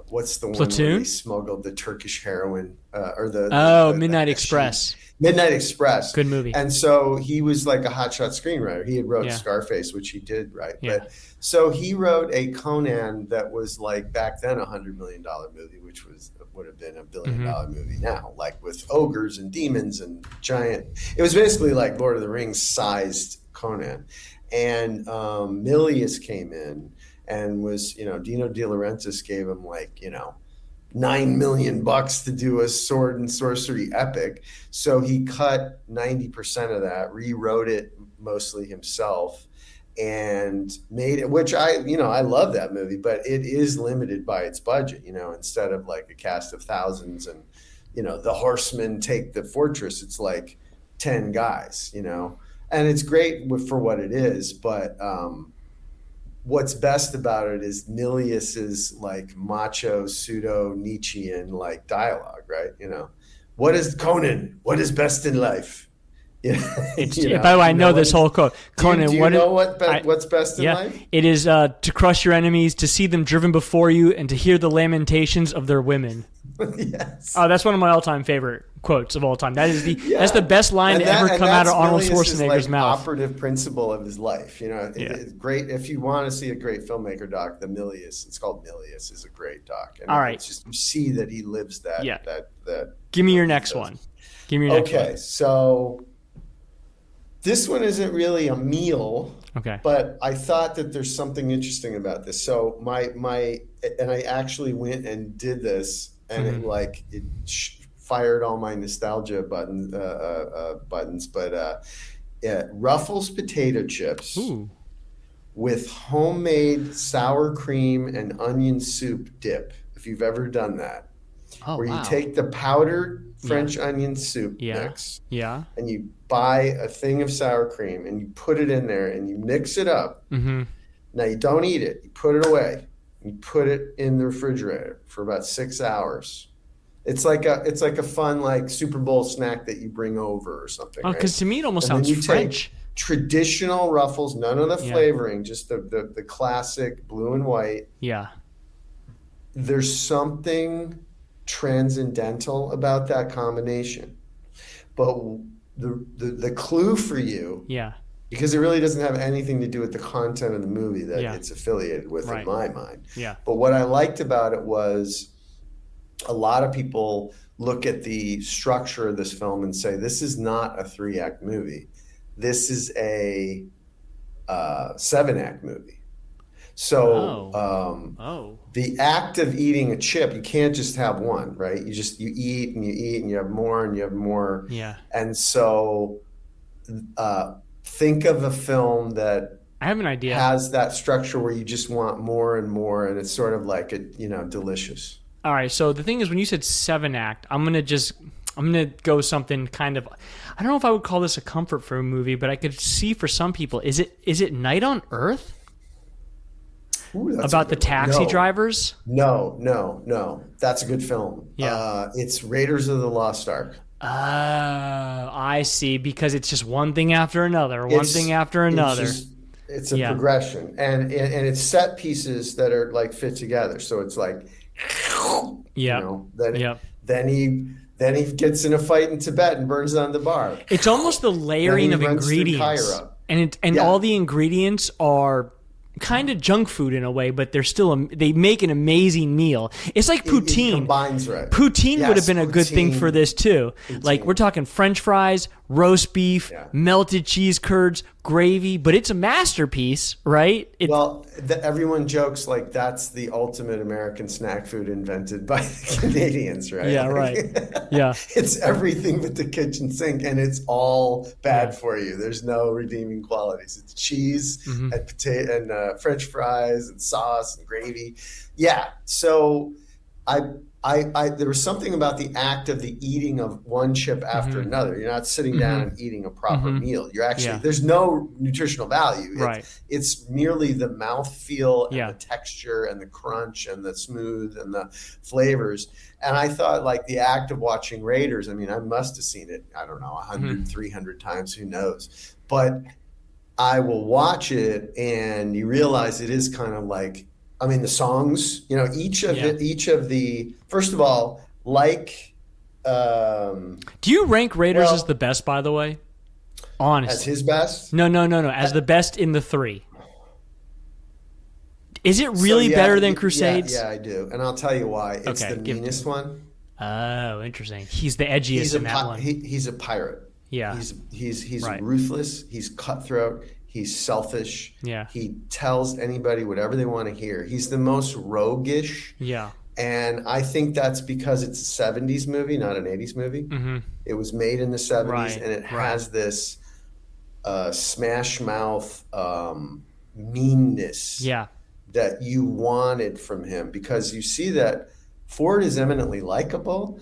what's the Platoon? one where he smuggled the Turkish heroin or the Midnight Express. Midnight Express. Good movie. And so he was like a hotshot screenwriter. He had wrote Scarface, which he did right. Yeah. But so he wrote a Conan that was like back then $100 million movie, which would have been $1 billion movie now, like with ogres and demons and giant. It was basically like Lord of the Rings sized Conan. And Milius came in and was, Dino De Laurentiis gave him like, $9 million to do a sword and sorcery epic. So he cut 90% of that, rewrote it mostly himself, and made it, which I love that movie, but it is limited by its budget, instead of like a cast of thousands and, the horsemen take the fortress, it's like 10 guys, and it's great for what it is. But, what's best about it is Milius's like macho pseudo Nietzschean like dialogue, right? What is Conan? What is best in life? By the way, I know this whole quote. Conan, do you know what's best in life? It is to crush your enemies, to see them driven before you, and to hear the lamentations of their women. Yes. Oh, that's one of my all-time favorite quotes of all time. That is that's the best line to ever come out of Arnold Schwarzenegger's mouth. Operative principle of his life. It's great if you want to see a great filmmaker doc. The Milius, it's called Milius, is a great doc. And all right, it's just you see that he lives that. Yeah. That. Give me your next one. Okay, so this one isn't really a meal. Okay. But I thought that there's something interesting about this. So and I actually went and did this. And it fired all my nostalgia buttons. But Ruffles potato chips with homemade sour cream and onion soup dip. If you've ever done that, you take the powdered French onion soup mix, and you buy a thing of sour cream and you put it in there and you mix it up. Mm-hmm. Now you don't eat it; you put it away. You put it in the refrigerator for about 6 hours. It's like a fun like Super Bowl snack that you bring over or something. Oh, because to me it almost and sounds French. Traditional Ruffles, none of the flavoring, just the classic blue and white. Yeah. There's something transcendental about that combination, but the clue for you. Yeah. Because it really doesn't have anything to do with the content of the movie that it's affiliated with in my mind. Yeah. But what I liked about it was a lot of people look at the structure of this film and say, this is not a 3-act movie. This is a 7-act movie. So the act of eating a chip, you can't just have one, right? You eat and you have more and you have more. Yeah. And so think of a film that I have an idea has that structure where you just want more and more, and it's sort of like delicious. All right, so the thing is, when you said 7-act, I'm gonna go something kind of, I don't know if I would call this a comfort food movie, but I could see for some people, is it Night on Earth? Ooh, about the taxi drivers? No. That's a good film. Yeah. It's Raiders of the Lost Ark. Oh, I see. Because it's just one thing after another, thing after another. It's a progression, and it's set pieces that are like fit together. So it's like, then he gets in a fight in Tibet and burns down the bar. It's almost the layering of ingredients, and all the ingredients are kind of junk food in a way, but they're still they make an amazing meal. It's like poutine. It combines right. Poutine would have been a good thing for this too. Poutine. Like we're talking French fries, roast beef, melted cheese curds, gravy, but it's a masterpiece, right? Everyone jokes like that's the ultimate American snack food invented by the Canadians, right? Yeah, right. Yeah. It's everything but the kitchen sink, and it's all bad for you. There's no redeeming qualities. It's cheese and potato and French fries and sauce and gravy. Yeah. So there was something about the act of the eating of one chip after another. You're not sitting down and eating a proper meal. You're actually, there's no nutritional value. It's merely the mouthfeel and the texture and the crunch and the smooth and the flavors. And I thought like the act of watching Raiders, I mean, I must have seen it, I don't know, 100, 300 times, who knows. But I will watch it and you realize it is kind of like, I mean, the songs, you know, each of the, first of all, like. Do you rank Raiders as the best, by the way? Honestly. As his best? No. As the best in the three. Is it really better than Crusades? Yeah, I do. And I'll tell you why. It's the meanest one. Oh, interesting. He's the edgiest in that one. He's a pirate. Yeah. He's ruthless. He's cutthroat. He's selfish. Yeah. He tells anybody whatever they want to hear. He's the most roguish. Yeah. And I think that's because it's a 70s movie, not an 80s movie. It was made in the 70s, and it has this smash mouth meanness that you wanted from him, because you see that Ford is eminently likable,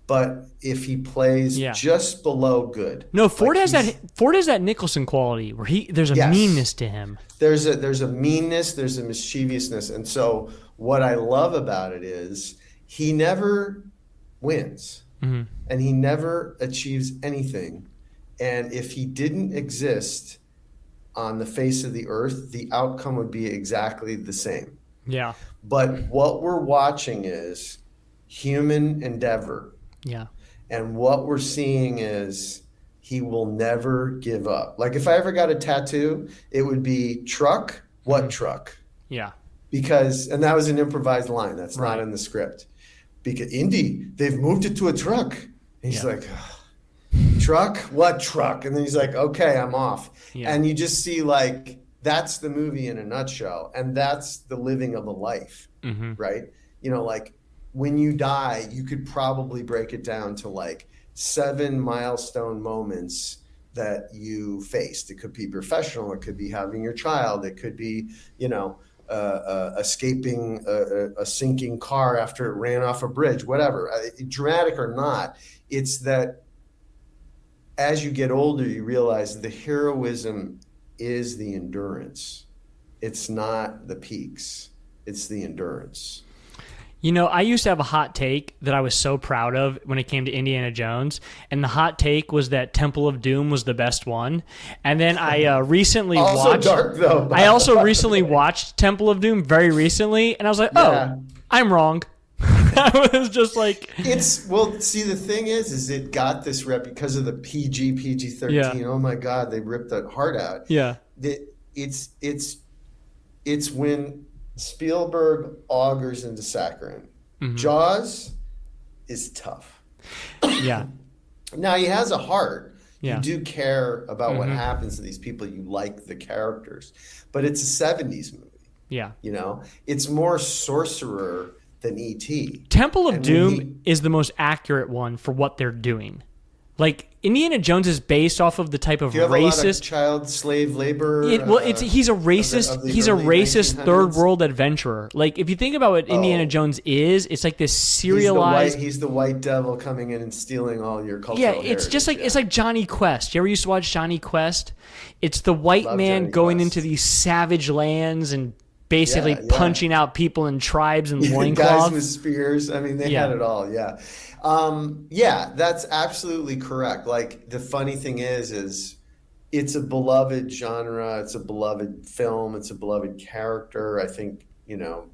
but if he plays just below good. No, Ford has that Nicholson quality where there's a meanness to him. There's a meanness, there's a mischievousness. And so what I love about it is he never wins and he never achieves anything. And if he didn't exist on the face of the earth, the outcome would be exactly the same. Yeah. But what we're watching is human endeavor. Yeah. And what we're seeing is he will never give up. Like if I ever got a tattoo, it would be truck, what truck? Yeah. Because, and that was an improvised line. That's not in the script. Because Indy, they've moved it to a truck. And he's like, truck, what truck? And then he's like, okay, I'm off. Yeah. And you just see like, that's the movie in a nutshell. And that's the living of a life, right? You know, like, when you die, you could probably break it down to like 7 milestone moments that you faced. It could be professional. It could be having your child. It could be, you know, escaping a sinking car after it ran off a bridge, whatever. Dramatic or not, it's that as you get older, you realize the heroism is the endurance. It's not the peaks. It's the endurance. You know, I used to have a hot take that I was so proud of when it came to Indiana Jones, and the hot take was that Temple of Doom was the best one. And then I recently watched. Dark though. I also recently watched Temple of Doom very recently, and I was like, "Oh, I'm wrong." I was just like, see, the thing is it got this rep because of the PG-13. Yeah. Oh my God, they ripped that heart out. Yeah, it's when Spielberg augers into saccharine. Jaws is tough. Yeah. Now he has a heart. Yeah. You do care about what happens to these people. You like the characters, but it's a 70s movie. Yeah. You know, it's more sorcerer than E.T. Temple of Doom is the most accurate one for what they're doing. Like, Indiana Jones is based off of the type of racist. A lot of child slave labor. He's a racist. He's a racist 1900s. Third world adventurer. Like, if you think about what Indiana Jones is, it's like this serialized. He's the white devil coming in and stealing all your cultural. Yeah, it's just like it's like Johnny Quest. You ever used to watch Johnny Quest? It's the white man going into these savage lands and basically punching out people in tribes and loincloths. Guys with spears. I mean, they had it all. Yeah, that's absolutely correct. Like, the funny thing is it's a beloved genre. It's a beloved film. It's a beloved character. I think, you know,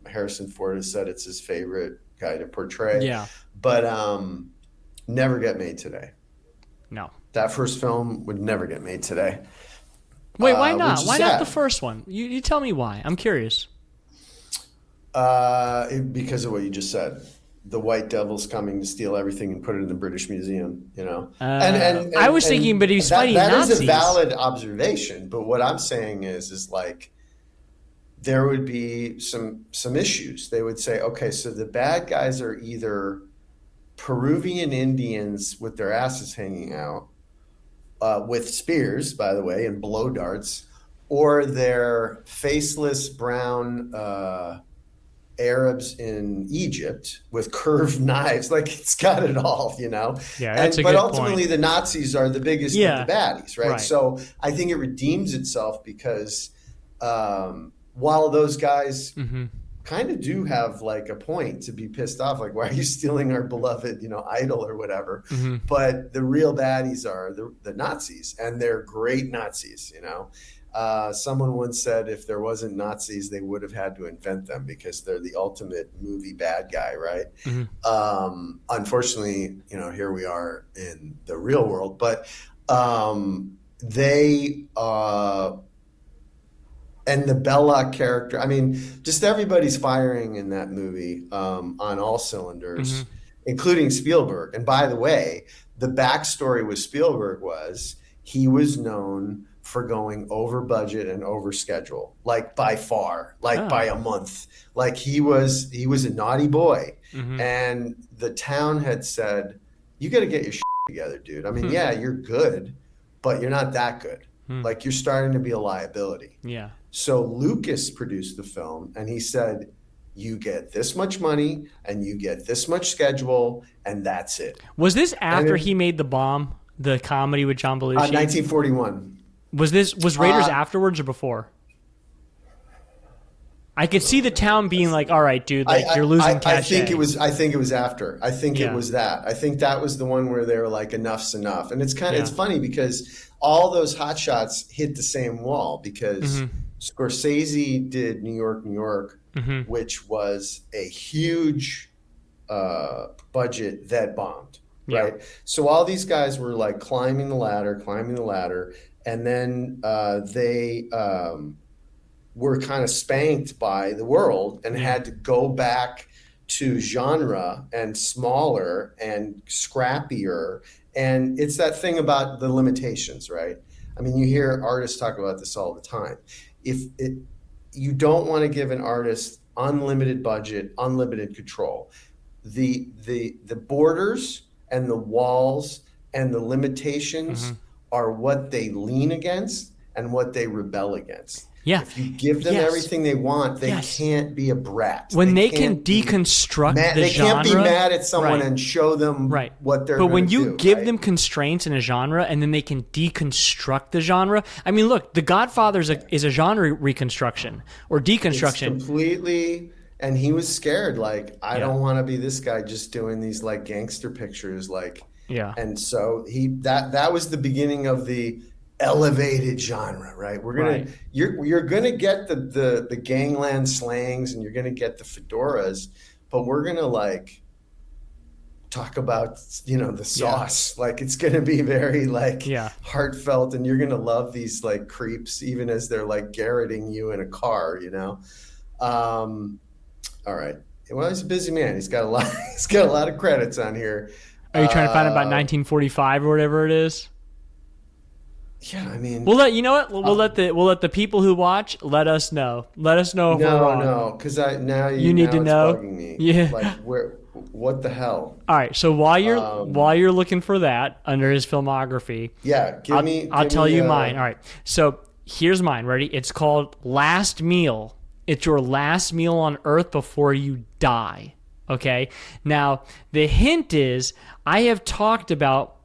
Harrison Ford has said it's his favorite guy to portray. Yeah. But never get made today. No. That first film would never get made today. Wait, why not? which is Why sad. not the first one? You tell me why. I'm curious. Because of what you just said. The white devil's coming to steal everything and put it in the British Museum, you know. And I was thinking, but he's fighting that Nazis. is a valid observation. But what I'm saying is like there would be some issues. They would say, okay, so the bad guys are either Peruvian Indians with their asses hanging out, with spears, by the way, and blow darts, or they're faceless brown Arabs in Egypt with curved knives. Like, it's got it all, you know? Yeah, that's a but good ultimately, point. the Nazis are the biggest of the baddies, right? So I think it redeems itself because while those guys kind of do have like a point to be pissed off, like, why are you stealing our beloved, you know, idol or whatever? But the real baddies are the Nazis, and they're great Nazis, you know? Someone once said if there wasn't Nazis, they would have had to invent them because they're the ultimate movie bad guy, right? Unfortunately, you know, here we are in the real world, but they and the Belloc character, I mean, just everybody's firing in that movie on all cylinders, including Spielberg. And by the way, the backstory with Spielberg was he was known for going over budget and over schedule, like by far, like by a month. Like he was a naughty boy. And the town had said, you got to get your shit together, dude. I mean, yeah, you're good, but you're not that good. Like, you're starting to be a liability. Yeah. So Lucas produced the film, and he said, you get this much money and you get this much schedule, and that's it. Was this after he made The Bomb, the comedy with John Belushi? 1941. Was Raiders afterwards or before? I could see the town being like, all right, dude, like, you're losing cash. I think it was after. I think it was that. I think that was the one where they were like, enough's enough. And it's kind of, it's funny because all those hot shots hit the same wall because Scorsese did New York, New York, which was a huge budget that bombed, right? So all these guys were like climbing the ladder, and then they were kind of spanked by the world and had to go back to genre and smaller and scrappier. And it's that thing about the limitations, right? I mean, you hear artists talk about this all the time. You don't want to give an artist unlimited budget, unlimited control. The borders and the walls and the limitations are what they lean against and what they rebel against. Yeah. If you give them everything they want, they can't be a brat. When they can deconstruct the genre. They can't be mad at someone and show them what they're going to do. But when you give them constraints in a genre and then they can deconstruct the genre. I mean, look, The Godfather is a genre reconstruction or deconstruction. It's completely, and he was scared. Like, I don't want to be this guy just doing these like gangster pictures. Like, and so that was the beginning of the elevated genre, right? We're gonna you're gonna get the gangland slangs and you're gonna get the fedoras, but we're gonna like talk about, you know, the sauce. Like, it's gonna be very like heartfelt, and you're gonna love these like creeps even as they're like garroting you in a car, you know. All right. Well, he's a busy man. He's got a lot of credits on here. Are you trying to find about 1945 or whatever it is? Yeah, I mean, we'll let we'll let the people who watch let us know. Let us know if we're wrong. No, because you need to know. Bugging me. Yeah, like what the hell? All right, so while you're looking for that under his filmography, I'll tell you mine. All right, so here's mine. Ready? It's called Last Meal. It's your last meal on Earth before you die. Okay. Now the hint is I have talked about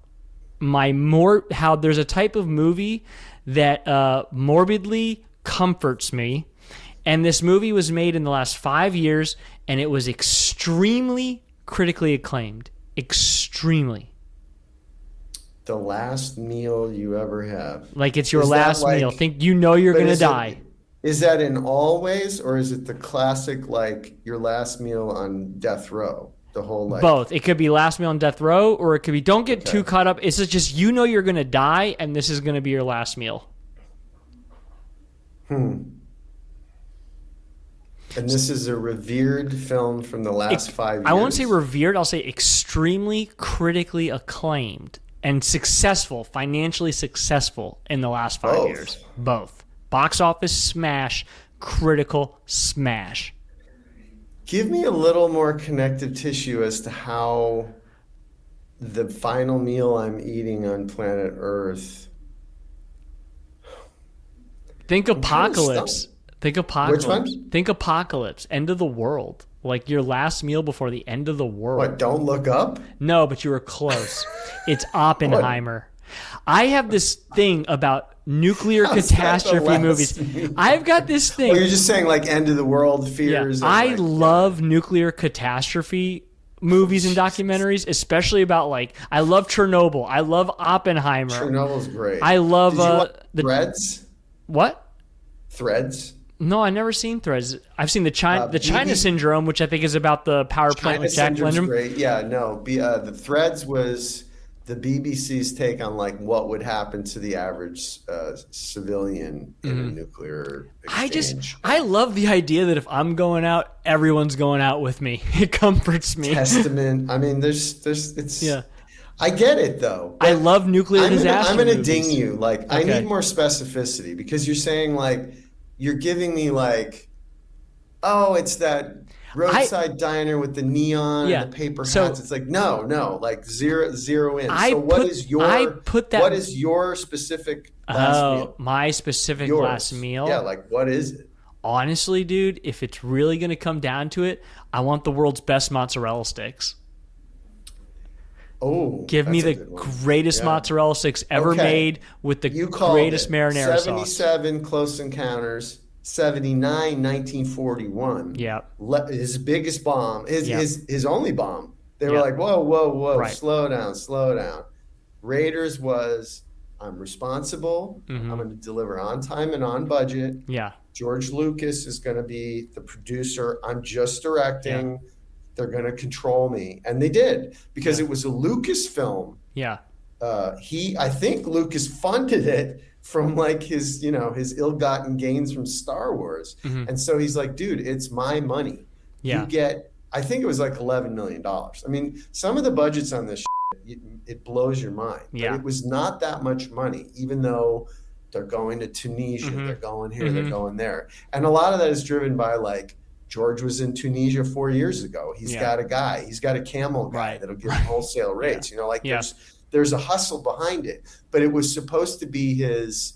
how there's a type of movie that morbidly comforts me, and this movie was made in the last 5 years, and it was extremely critically acclaimed. Extremely. The last meal you ever have. Like, it's your last meal. Think you're going to die. Is that in all ways, or is it the classic, like, your last meal on death row? The whole, like, both. It could be Last Meal on Death Row, or it could be don't get too caught up. It's just you're going to die, and this is going to be your last meal. And this is a revered film from the last 5 years. I won't say revered. I'll say extremely critically acclaimed and successful, financially successful in the last 5 years. Both. Box office smash, critical smash. Give me a little more connective tissue as to how the final meal I'm eating on planet Earth. Think apocalypse. Think apocalypse. Which one? Think apocalypse. End of the world. Like your last meal before the end of the world. What, Don't Look Up? No, but you were close. It's Oppenheimer. I have this thing about nuclear catastrophe movies. I've got this thing. Well, you're just saying like end of the world fears. Yeah, I love nuclear catastrophe movies and documentaries, especially about like, I love Chernobyl. I love Oppenheimer. Chernobyl great. I love the Threads. What? Threads. No, I've never seen Threads. I've seen the China Syndrome, which I think is about the power plant with Jack London. Great. Yeah, no. The Threads was the BBC's take on like what would happen to the average civilian in a nuclear exchange. I love the idea that if I'm going out, everyone's going out with me. It comforts me. Testament. I mean, I get it though. I love nuclear disaster. I'm gonna ding you. Like, okay. I need more specificity because you're saying like you're giving me like, oh, it's that roadside diner with the neon and the paper hats. It's like no, like zero in. What is your specific last meal? My specific last meal? Yeah, like what is it? Honestly, dude, if it's really gonna come down to it, I want the world's best mozzarella sticks. Oh, give me the greatest mozzarella sticks ever made with the greatest marinara 77 Close Encounters, 79 1941. Yeah, his biggest bomb, his only bomb. They were like, whoa, right. slow down. Raiders was, I'm responsible. I'm going to deliver on time and on budget. Yeah, George Lucas is going to be the producer. I'm just directing. Yeah. They're going to control me. And they did, because it was a Lucas film. Yeah. I think Lucas funded it from like his ill-gotten gains from Star Wars. And so he's like, dude, it's my money. Yeah. You get, I think it was like $11 million. I mean, some of the budgets on this it blows your mind. Yeah. But it was not that much money, even though they're going to Tunisia, they're going here, they're going there. And a lot of that is driven by like, George was in Tunisia 4 years ago. He's got a guy. He's got a camel guy that'll give him wholesale rates. You know, like there's a hustle behind it. But it was supposed to be his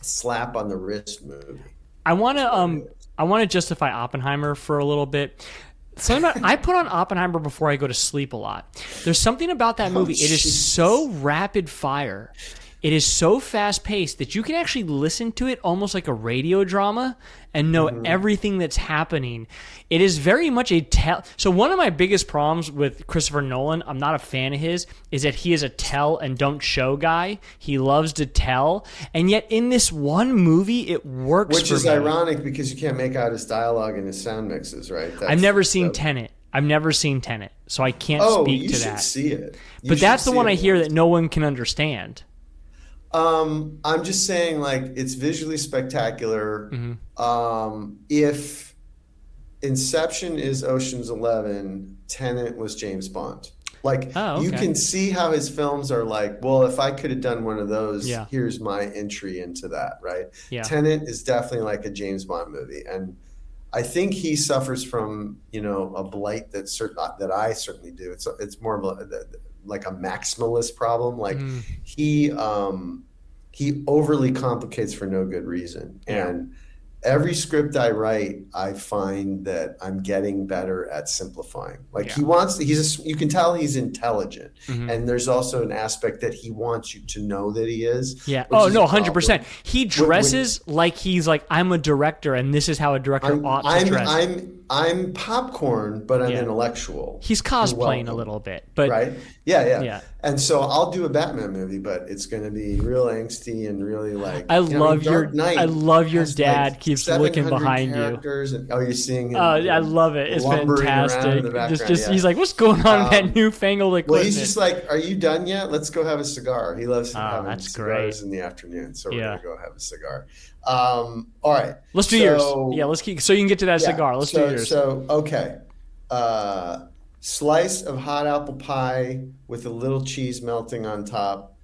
slap on the wrist movie. I want to justify Oppenheimer for a little bit. I put on Oppenheimer before I go to sleep a lot. There's something about that movie. It is so rapid fire. It is so fast-paced that you can actually listen to it almost like a radio drama and know everything that's happening. It is very much a tell. So one of my biggest problems with Christopher Nolan, I'm not a fan of his, is that he is a tell and don't show guy. He loves to tell. And yet in this one movie, it works Which is ironic because you can't make out his dialogue and his sound mixes, right? I've never seen Tenet. So I can't speak to that. You should see it. But that's the one I hear that no one can understand. I'm just saying, like, it's visually spectacular. If Inception is Ocean's 11, Tenet was James Bond. Like, you can see how his films are like, well, if I could have done one of those, here's my entry into that, right? Yeah. Tenet is definitely like a James Bond movie. And I think he suffers from, a blight that I certainly do. It's more of like a maximalist problem. Like he overly complicates for no good reason. And every script I write, I find that I'm getting better at simplifying. Like you can tell he's intelligent. And there's also an aspect that he wants you to know that he is. Yeah. Oh, no, 100%. He dresses like he's like, I'm a director and this is how a director ought to dress. I'm popcorn, but I'm intellectual. He's cosplaying a little bit, but right. Yeah. And so I'll do a Batman movie, but it's going to be real angsty and really like. I love your has dad like keeps looking 700 behind you. And, you're seeing him. I love it. It's fantastic. Just he's like, what's going on with that newfangled equipment? Well, he's just like, are you done yet? Let's go have a cigar. He loves having cigars in the afternoon, so we're gonna go have a cigar. All right, let's do yours. Yeah, let's keep so you can get to that cigar. Let's do yours. So okay. Slice of hot apple pie with a little cheese melting on top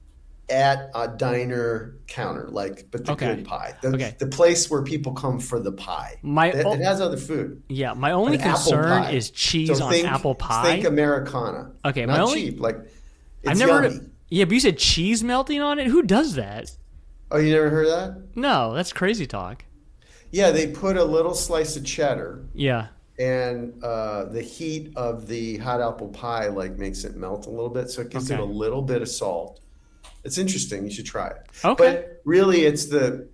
at a diner counter, but the good pie. The place where people come for the pie. It has other food. Yeah, my only concern is cheese on apple pie. Think Americana. Okay, not cheap. I've never heard of, yeah, but you said cheese melting on it? Who does that? Oh, you never heard of that? No, that's crazy talk. Yeah, they put a little slice of cheddar. Yeah. And the heat of the hot apple pie makes it melt a little bit, so it gives it a little bit of salt. It's interesting. You should try it. Okay. But really, it's the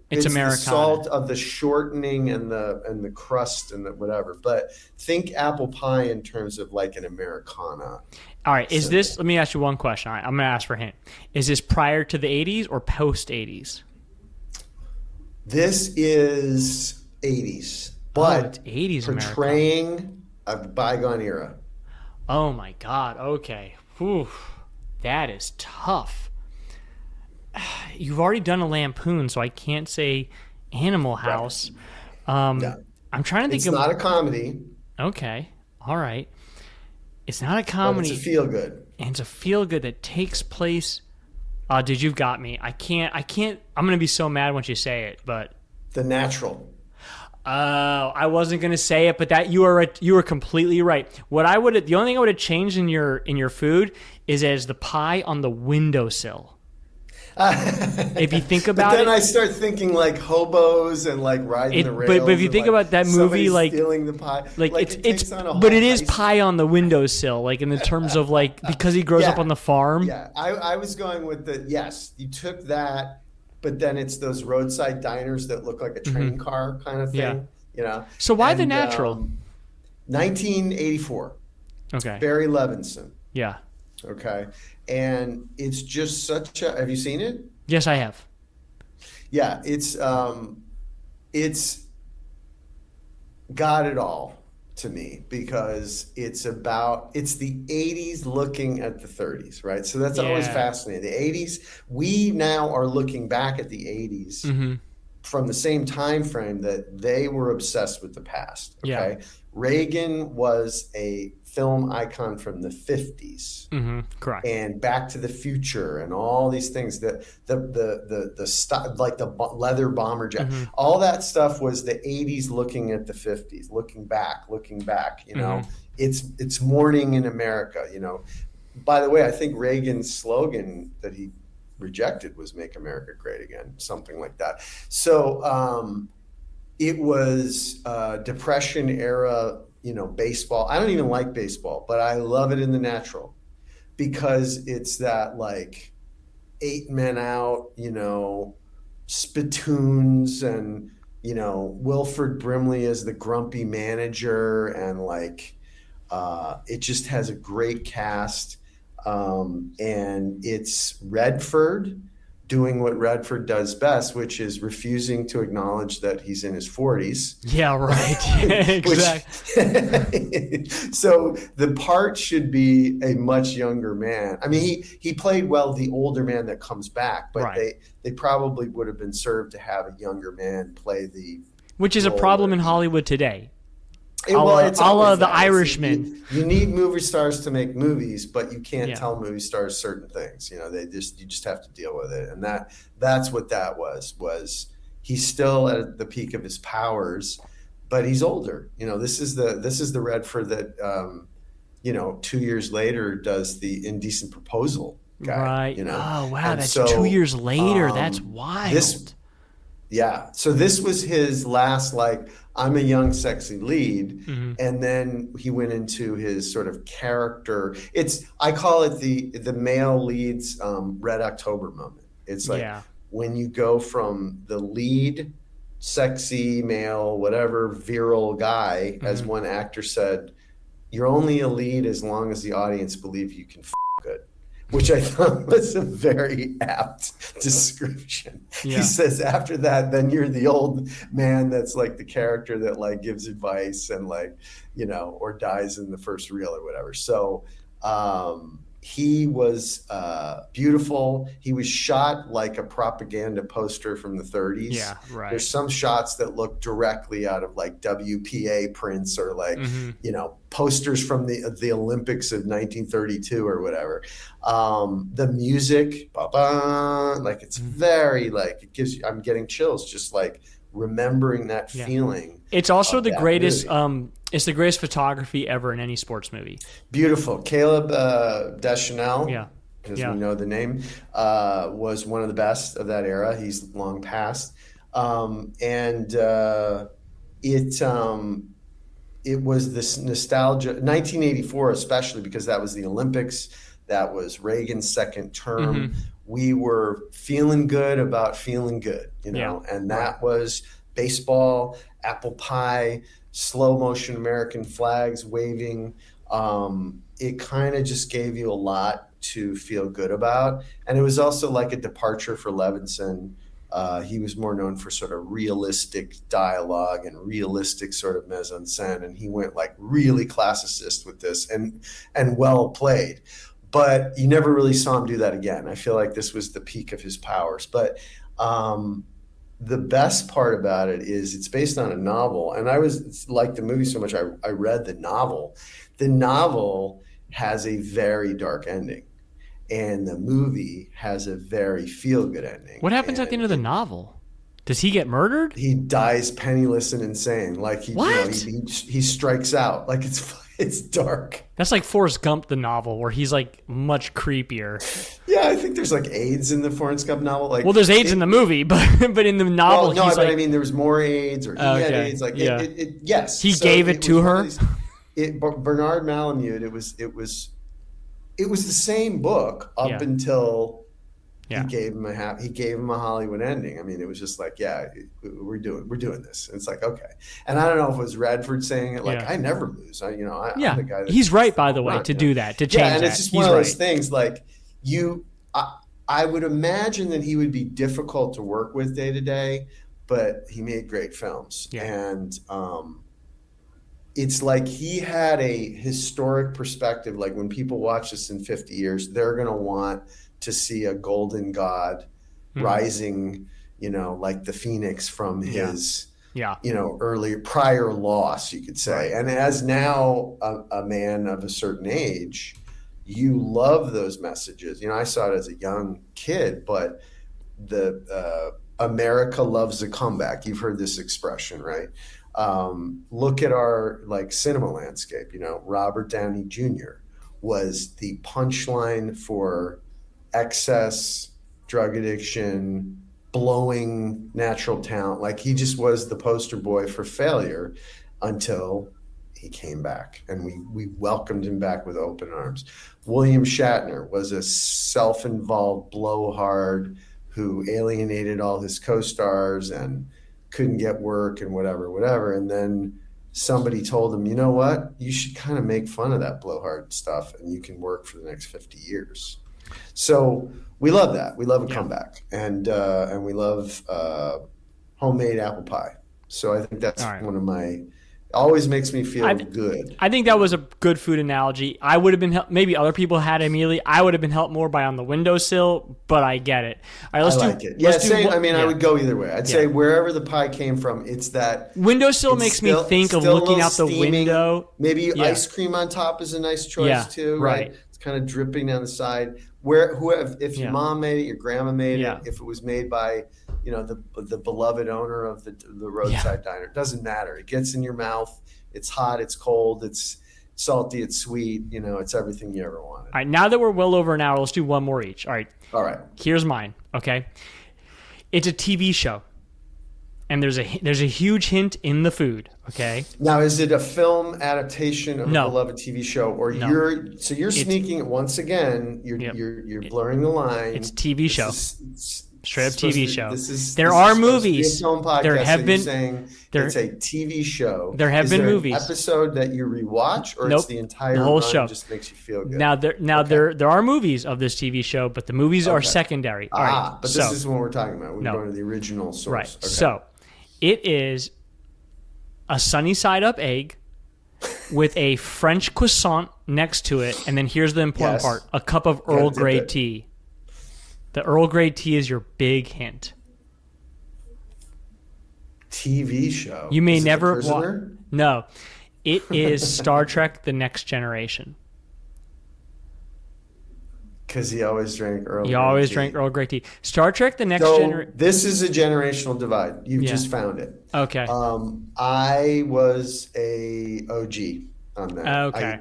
salt of the shortening and the crust and the whatever. But think apple pie in terms of an Americana. All right. Is this? Let me ask you one question. All right, I'm going to ask for a hint. Is this prior to the 80s or post 80s? This is 80s. But it's 80s portraying Americana. A bygone era. Oh my God. Okay. Whew. That is tough. You've already done a lampoon, so I can't say Animal House. No. I'm trying to think. It's not a comedy. Okay. All right. It's not a comedy. But it's a feel good. And it's a feel good that takes place. Dude, you've got me. I can't. I'm going to be so mad once you say it, but. The Natural. I wasn't gonna say it, but that you were completely right. The only thing I would have changed in your food is as the pie on the windowsill. If you think about it, then I start thinking hobos and riding the rails. But if you think about that movie, stealing the pie, it is pie on the windowsill, in the terms of because he grows up on the farm. Yeah, I was going with you took that. But then it's those roadside diners that look like a train car kind of thing, So why The Natural? 1984. Okay. Barry Levinson. Yeah. Okay. And it's just have you seen it? Yes, I have. Yeah, it's got it all to me because it's the 80s looking at the 30s, right? So that's always fascinating. The 80s, we now are looking back at the 80s from the same time frame that they were obsessed with the past. Okay. Yeah. Reagan was a film icon from the 50s. Correct. And Back to the Future and all these things, the stuff like the leather bomber jacket, all that stuff was the 80s looking at the 50s, looking back, it's morning in America, By the way, I think Reagan's slogan that he rejected was Make America Great Again, something like that. So it was Depression era, baseball. I don't even like baseball, but I love it in The Natural because it's that 8 men out, spittoons and, Wilford Brimley as the grumpy manager. And it just has a great cast. And it's Redford doing what Redford does best, which is refusing to acknowledge that he's in his 40s. Yeah, right. Exactly. So the part should be a much younger man. I mean, he played well the older man that comes back, but they probably would have been served to have a younger man play the which is a problem in Hollywood today. It's The Irishman. You need movie stars to make movies, but you can't tell movie stars certain things. You just have to deal with it, and that's what that was he's still at the peak of his powers, but he's older. This is the Redford that 2 years later does the Indecent Proposal guy. Right. Oh wow, that's 2 years later. That's wild. So this was his last I'm a young, sexy lead. And then he went into his sort of character. I call it the male lead's Red October moment. It's when you go from the lead, sexy male, whatever, virile guy, as one actor said, you're only a lead as long as the audience believe you can good. which I thought was a very apt description. Yeah. He says after that, then you're the old man that's like the character that like gives advice and like, or dies in the first reel or whatever. So he was beautiful. He was shot like a propaganda poster from the 30s. Yeah, right. There's some shots that look directly out of like WPA prints or like, posters from the Olympics of 1932 or whatever. The music, like it's very like, it gives you, I'm getting chills just like remembering that feeling. It's also the greatest, it's the greatest photography ever in any sports movie. Beautiful. Caleb Deschanel, as we know the name, was one of the best of that era. He's long passed. It was this nostalgia, 1984 especially, because that was the Olympics. That was Reagan's second term. We were feeling good about feeling good, and that was baseball, apple pie, slow motion American flags waving. It kind of just gave you a lot to feel good about. And it was also like a departure for Levinson. He was more known for sort of realistic dialogue and realistic sort of mise en scène. And he went like really classicist with this and well played. But you never really saw him do that again. I feel like this was the peak of his powers. But the best part about it is it's based on a novel. And I was like the movie so much, I read the novel. The novel has a very dark ending. And the movie has a very feel-good ending. What happens at the end of the novel? Does he get murdered? He dies penniless and insane. Like he strikes out. Like it's dark. That's like Forrest Gump, the novel, where he's like much creepier. Yeah, I think there's like AIDS in the Forrest Gump novel. Like, well, there's AIDS in the movie, but in the novel, but I mean, there was more AIDS, or he had AIDS. Like, yes, he gave it to her. Bernard Malamud. It was the same book up until he gave him a Hollywood ending. I mean, it was just like, we're doing this. And it's like, okay. And I don't know if it was Radford saying it, like, I never lose. I'm the guy that he's right, by the way, to do that, to change that. And it's just one of those things, like I would imagine that he would be difficult to work with day to day, but he made great films. Yeah. And it's like he had a historic perspective. Like when people watch this in 50 years, they're going to want to see a golden god rising, like the phoenix from his, prior loss, you could say. And as now a man of a certain age, you love those messages. I saw it as a young kid, but the America loves a comeback. You've heard this expression, right? Look at our like cinema landscape. Robert Downey Jr. was the punchline for excess, drug addiction, blowing natural talent. Like he just was the poster boy for failure until he came back, and we welcomed him back with open arms. William Shatner was a self-involved blowhard who alienated all his co-stars and couldn't get work and whatever. And then somebody told him, you know what, you should kind of make fun of that blowhard stuff and you can work for the next 50 years. So we love that. We love a comeback, and we love homemade apple pie. So I think that's one of my, always makes me feel good. I think that was a good food analogy. I would have been maybe other people had immediately. I would have been helped more by on the windowsill, but I get it. All right, I like it. Yeah, I would go either way. I'd say wherever the pie came from, it's that windowsill makes me think of looking out the window. Maybe ice cream on top is a nice choice too, right? It's kind of dripping down the side. If your mom made it, your grandma made it, if it was made by the beloved owner of the roadside diner, it doesn't matter. It gets in your mouth. It's hot. It's cold. It's salty. It's sweet. It's everything you ever wanted. All right. Now that we're well over an hour, let's do one more each. All right. Here's mine. Okay. It's a TV show, and there's a huge hint in the food. Okay. Now, is it a film adaptation of a beloved TV show, or you're sneaking it once again? You're blurring the line. It's a TV show. Straight up TV show. There this are is supposed to be a movies. film podcast, There have so been. you're saying it's a TV show. There have been movies. An episode that you rewatch, or Nope. it's the entire The whole run show just makes you feel good? There are movies of this TV show, but the movies are secondary. All right. But this is what we're talking about. We're going to the original source. Right. Okay. So it is a sunny side up egg with a French croissant next to it, and then here's the important part: a cup of Earl Grey tea. The Earl Grey tea is your big hint. TV show. You may is never. It The Prisoner? No, it is Star Trek: The Next Generation. Because he always drank Earl Grey. He always tea. drank Earl Grey tea. Star Trek: The Next Generation. This is a generational divide. You've just found it. Okay. I was a OG on that. Okay.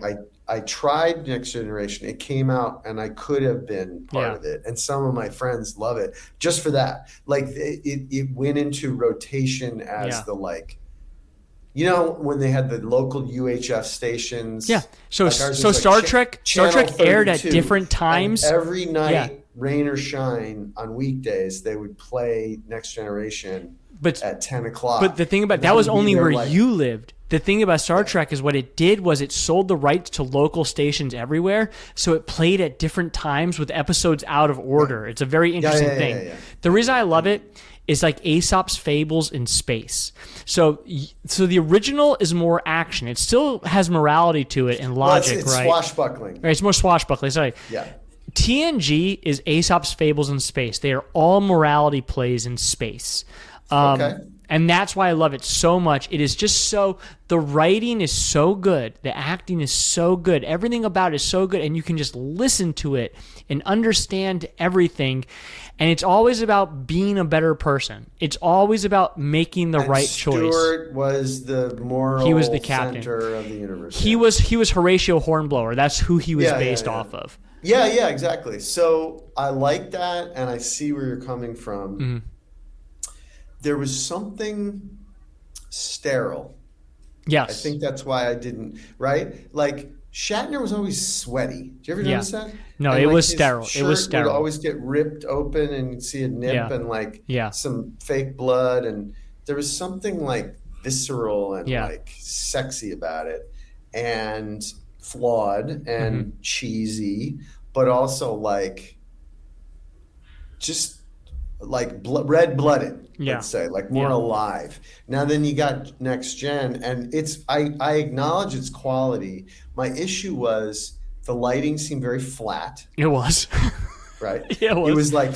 I tried Next Generation. It came out, and I could have been part of it. And some of my friends love it just for that. Like it went into rotation as the like. You know, when they had the local UHF stations. Yeah. So like Star Trek aired at different times. And every night, rain or shine, on weekdays, they would play Next Generation at 10 o'clock. But the thing about that was only where you lived. The thing about Star Trek is what it did was it sold the rights to local stations everywhere. So it played at different times with episodes out of order. It's a very interesting thing. Yeah. The reason I love it is like Aesop's Fables in space. So the original is more action. It still has morality to it and logic, it's right? Swashbuckling. Right, it's more swashbuckling. Sorry. Yeah. TNG is Aesop's Fables in space. They are all morality plays in space. And that's why I love it so much. It is just the writing is so good. The acting is so good. Everything about it is so good. And you can just listen to it and understand everything. And it's always about being a better person. It's always about making the right choice. Stewart was the moral he was the captain. Center of the universe. He was Horatio Hornblower. That's who he was based off of. Yeah, exactly. So I like that, and I see where you're coming from. Mm-hmm. There was something sterile. Yes. I think that's why I didn't, right? Like, Shatner was always sweaty. Did you ever notice that? No, and it like was his sterile. Shirt It was sterile. would always get ripped open, and you'd see a nip and some fake blood. And there was something like visceral and like sexy about it, and flawed and cheesy, but also like just like red-blooded, let's say, like more alive. Now then you got Next Gen, and I acknowledge its quality. My issue was the lighting seemed very flat. It was. Right? Yeah, it was like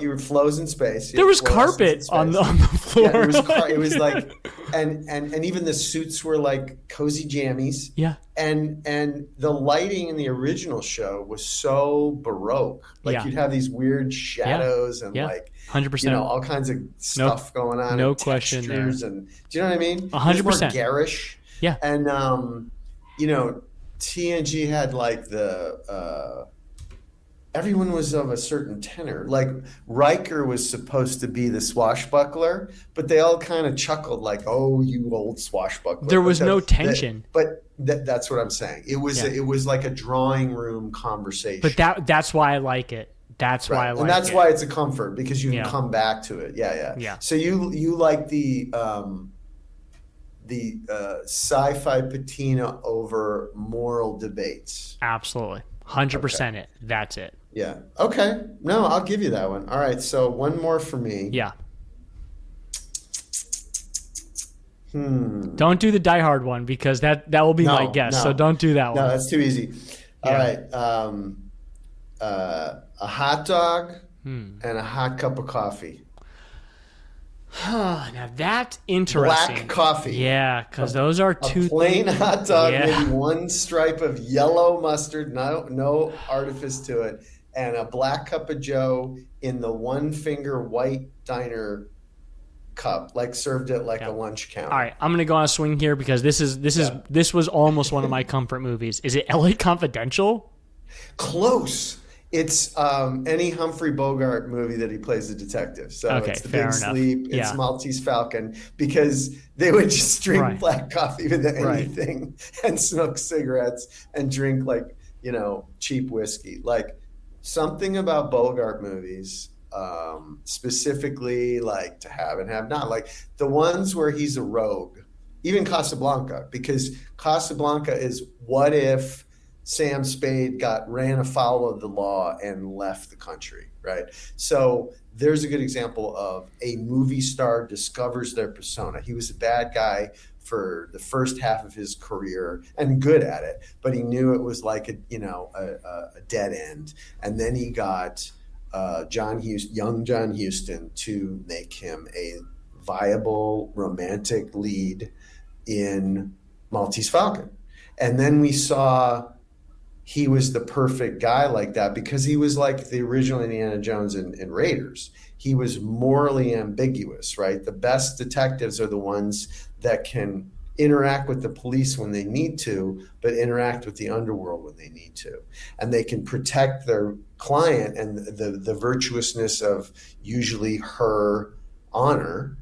you were flows in space. There was carpet on the floor. Yeah, it was like, and even the suits were like cozy jammies. Yeah. And the lighting in the original show was so Baroque. Like you'd have these weird shadows and like 100%. all kinds of stuff going on. No and question there. And do you know what I mean? 100%. More garish. Yeah. And TNG had like the everyone was of a certain tenor. Like Riker was supposed to be the swashbuckler, but they all kind of chuckled like, "Oh, you old swashbuckler." There was no tension. That's what I'm saying. It was like a drawing room conversation. But that's why I like it. That's why I like it. And that's why it's a comfort, because you can come back to it. Yeah. So you like the sci-fi patina over moral debates. Absolutely. 100% it. That's it. Yeah. Okay. No, I'll give you that one. All right. So one more for me. Yeah. Don't do the Die Hard one, because that will be my guess. So don't do that one. No, that's too easy. All right. A hot dog and a hot cup of coffee. Now that's interesting. Black coffee. Yeah, because those are two. A plain hot dog, maybe one stripe of yellow mustard, no artifice to it, and a black cup of Joe in the one finger white diner cup, like served at like a lunch counter. All right, I'm gonna go on a swing here, because this was almost one of my comfort movies. Is it LA Confidential? Close. It's any Humphrey Bogart movie that he plays a detective. So it's The Big Sleep, it's Maltese Falcon, because they would just drink black coffee with anything and smoke cigarettes and drink like, cheap whiskey. Like something about Bogart movies, specifically like To Have and Have Not, like the ones where he's a rogue, even Casablanca, because Casablanca is what if Sam Spade ran afoul of the law and left the country, right? So there's a good example of a movie star discovers their persona. He was a bad guy for the first half of his career and good at it, but he knew it was like a dead end. And then he got young John Huston to make him a viable romantic lead in Maltese Falcon. And then we saw he was the perfect guy like that because he was like the original Indiana Jones in Raiders. He was morally ambiguous, right? The best detectives are the ones that can interact with the police when they need to, but interact with the underworld when they need to. And they can protect their client and the virtuousness of usually her honor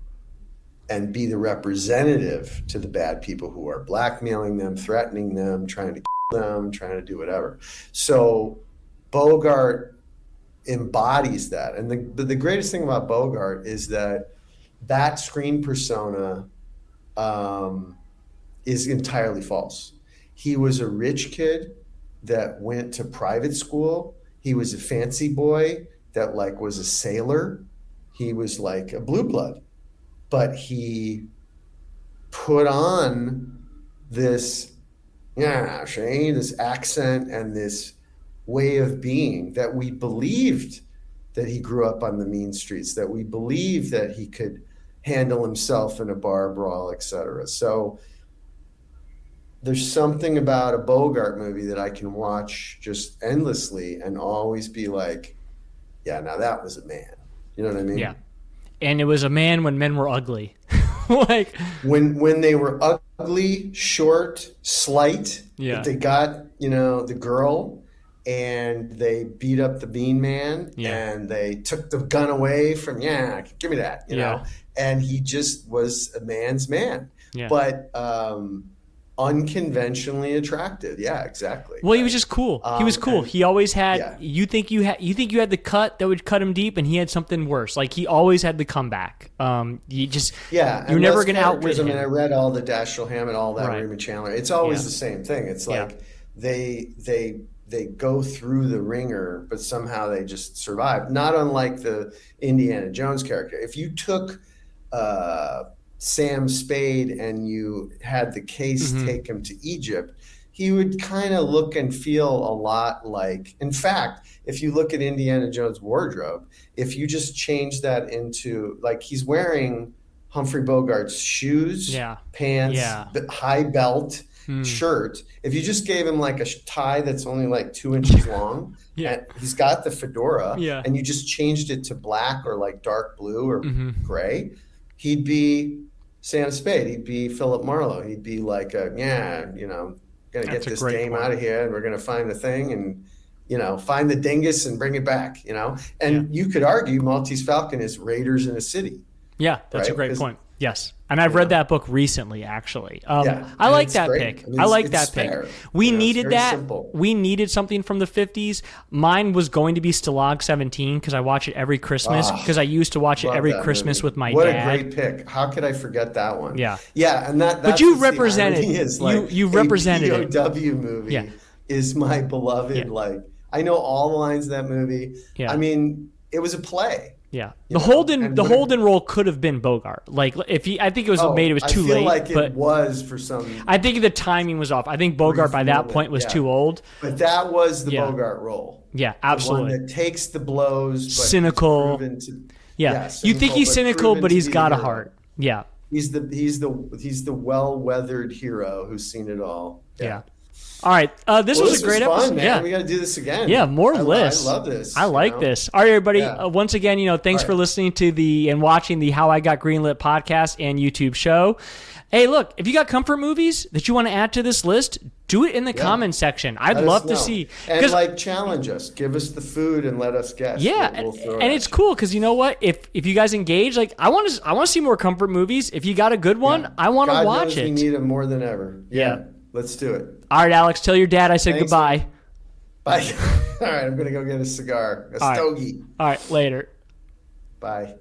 and be the representative to the bad people who are blackmailing them, threatening them, trying to kill them, trying to do whatever. So Bogart embodies that. And the greatest thing about Bogart is that screen persona is entirely false. He was a rich kid that went to private school. He was a fancy boy that like was a sailor. He was like a blue blood, but he put on this accent and this way of being that we believed that he grew up on the mean streets, that we believed that he could handle himself in a bar brawl, etc. So there's something about a Bogart movie that I can watch just endlessly and always be like, yeah, now that was a man. You know what I mean? Yeah. And it was a man when men were ugly. Like when they were ugly, short, slight, but they got, the girl and they beat up the bean man and they took the gun away from, give me that, you know? And he just was a man's man. Yeah. But unconventionally attractive. Yeah, exactly. Well, he was just cool. He was cool. He always had you think you had the cut that would cut him deep, and he had something worse. Like he always had the comeback. You're never going to outwit him. I mean, I read all the Dashiell Hammett, all that Raymond Chandler. It's always the same thing. It's like they go through the ringer, but somehow they just survive. Not unlike the Indiana Jones character. If you took Sam Spade and you had the case take him to Egypt, he would kind of look and feel a lot like, in fact, if you look at Indiana Jones' wardrobe, if you just change that into, like, he's wearing Humphrey Bogart's shoes, pants, high belt, shirt. If you just gave him like a tie that's only like 2 inches long, and he's got the fedora, and you just changed it to black or like dark blue or gray, he'd be Sam Spade. He'd be Philip Marlowe. He'd be like, gonna get this game out of here, and we're gonna find the thing, and find the dingus and bring it back. And you could argue Maltese Falcon is Raiders in a City. Yeah, that's a great point. Yes. And I've read that book recently, actually. I like that pick. I like that pick. We needed that. Simple. We needed something from the 50s. Mine was going to be Stalag 17 because I watch it every Christmas because I used to watch it every Christmas with my dad. What a great pick. How could I forget that one? Yeah. Yeah, and that's but you represented you represented it. POW movie is my beloved. Yeah. Like, I know all the lines of that movie. Yeah. I mean, it was a play. Yeah, the Holden role could have been Bogart. Like I think it was made. It was too late. I feel like it was for some. I think the timing was off. I think Bogart by that point was too old. But that was the Bogart role. Yeah, absolutely. The one that takes the blows. But cynical. Cynical, you think he's cynical, but he's got a heart. Yeah. He's the well-weathered hero who's seen it all. Yeah. All right, this was a great episode. Man. Yeah, we got to do this again. Yeah, more lists. I love this. I like this. All right, everybody. Once again, thanks for listening to and watching the How I Got Greenlit podcast and YouTube show. Hey, look, if you got comfort movies that you want to add to this list, do it in the comment section. I'd love to see. And challenge us. Give us the food and let us guess. Yeah, and it's cool because you know what? If you guys engage, like I want to see more comfort movies. If you got a good one, I want to watch it. We need them more than ever. Yeah. Let's do it. All right, Alex, tell your dad I said goodbye. Bye. All right, I'm going to go get a cigar, stogie. All right, later. Bye.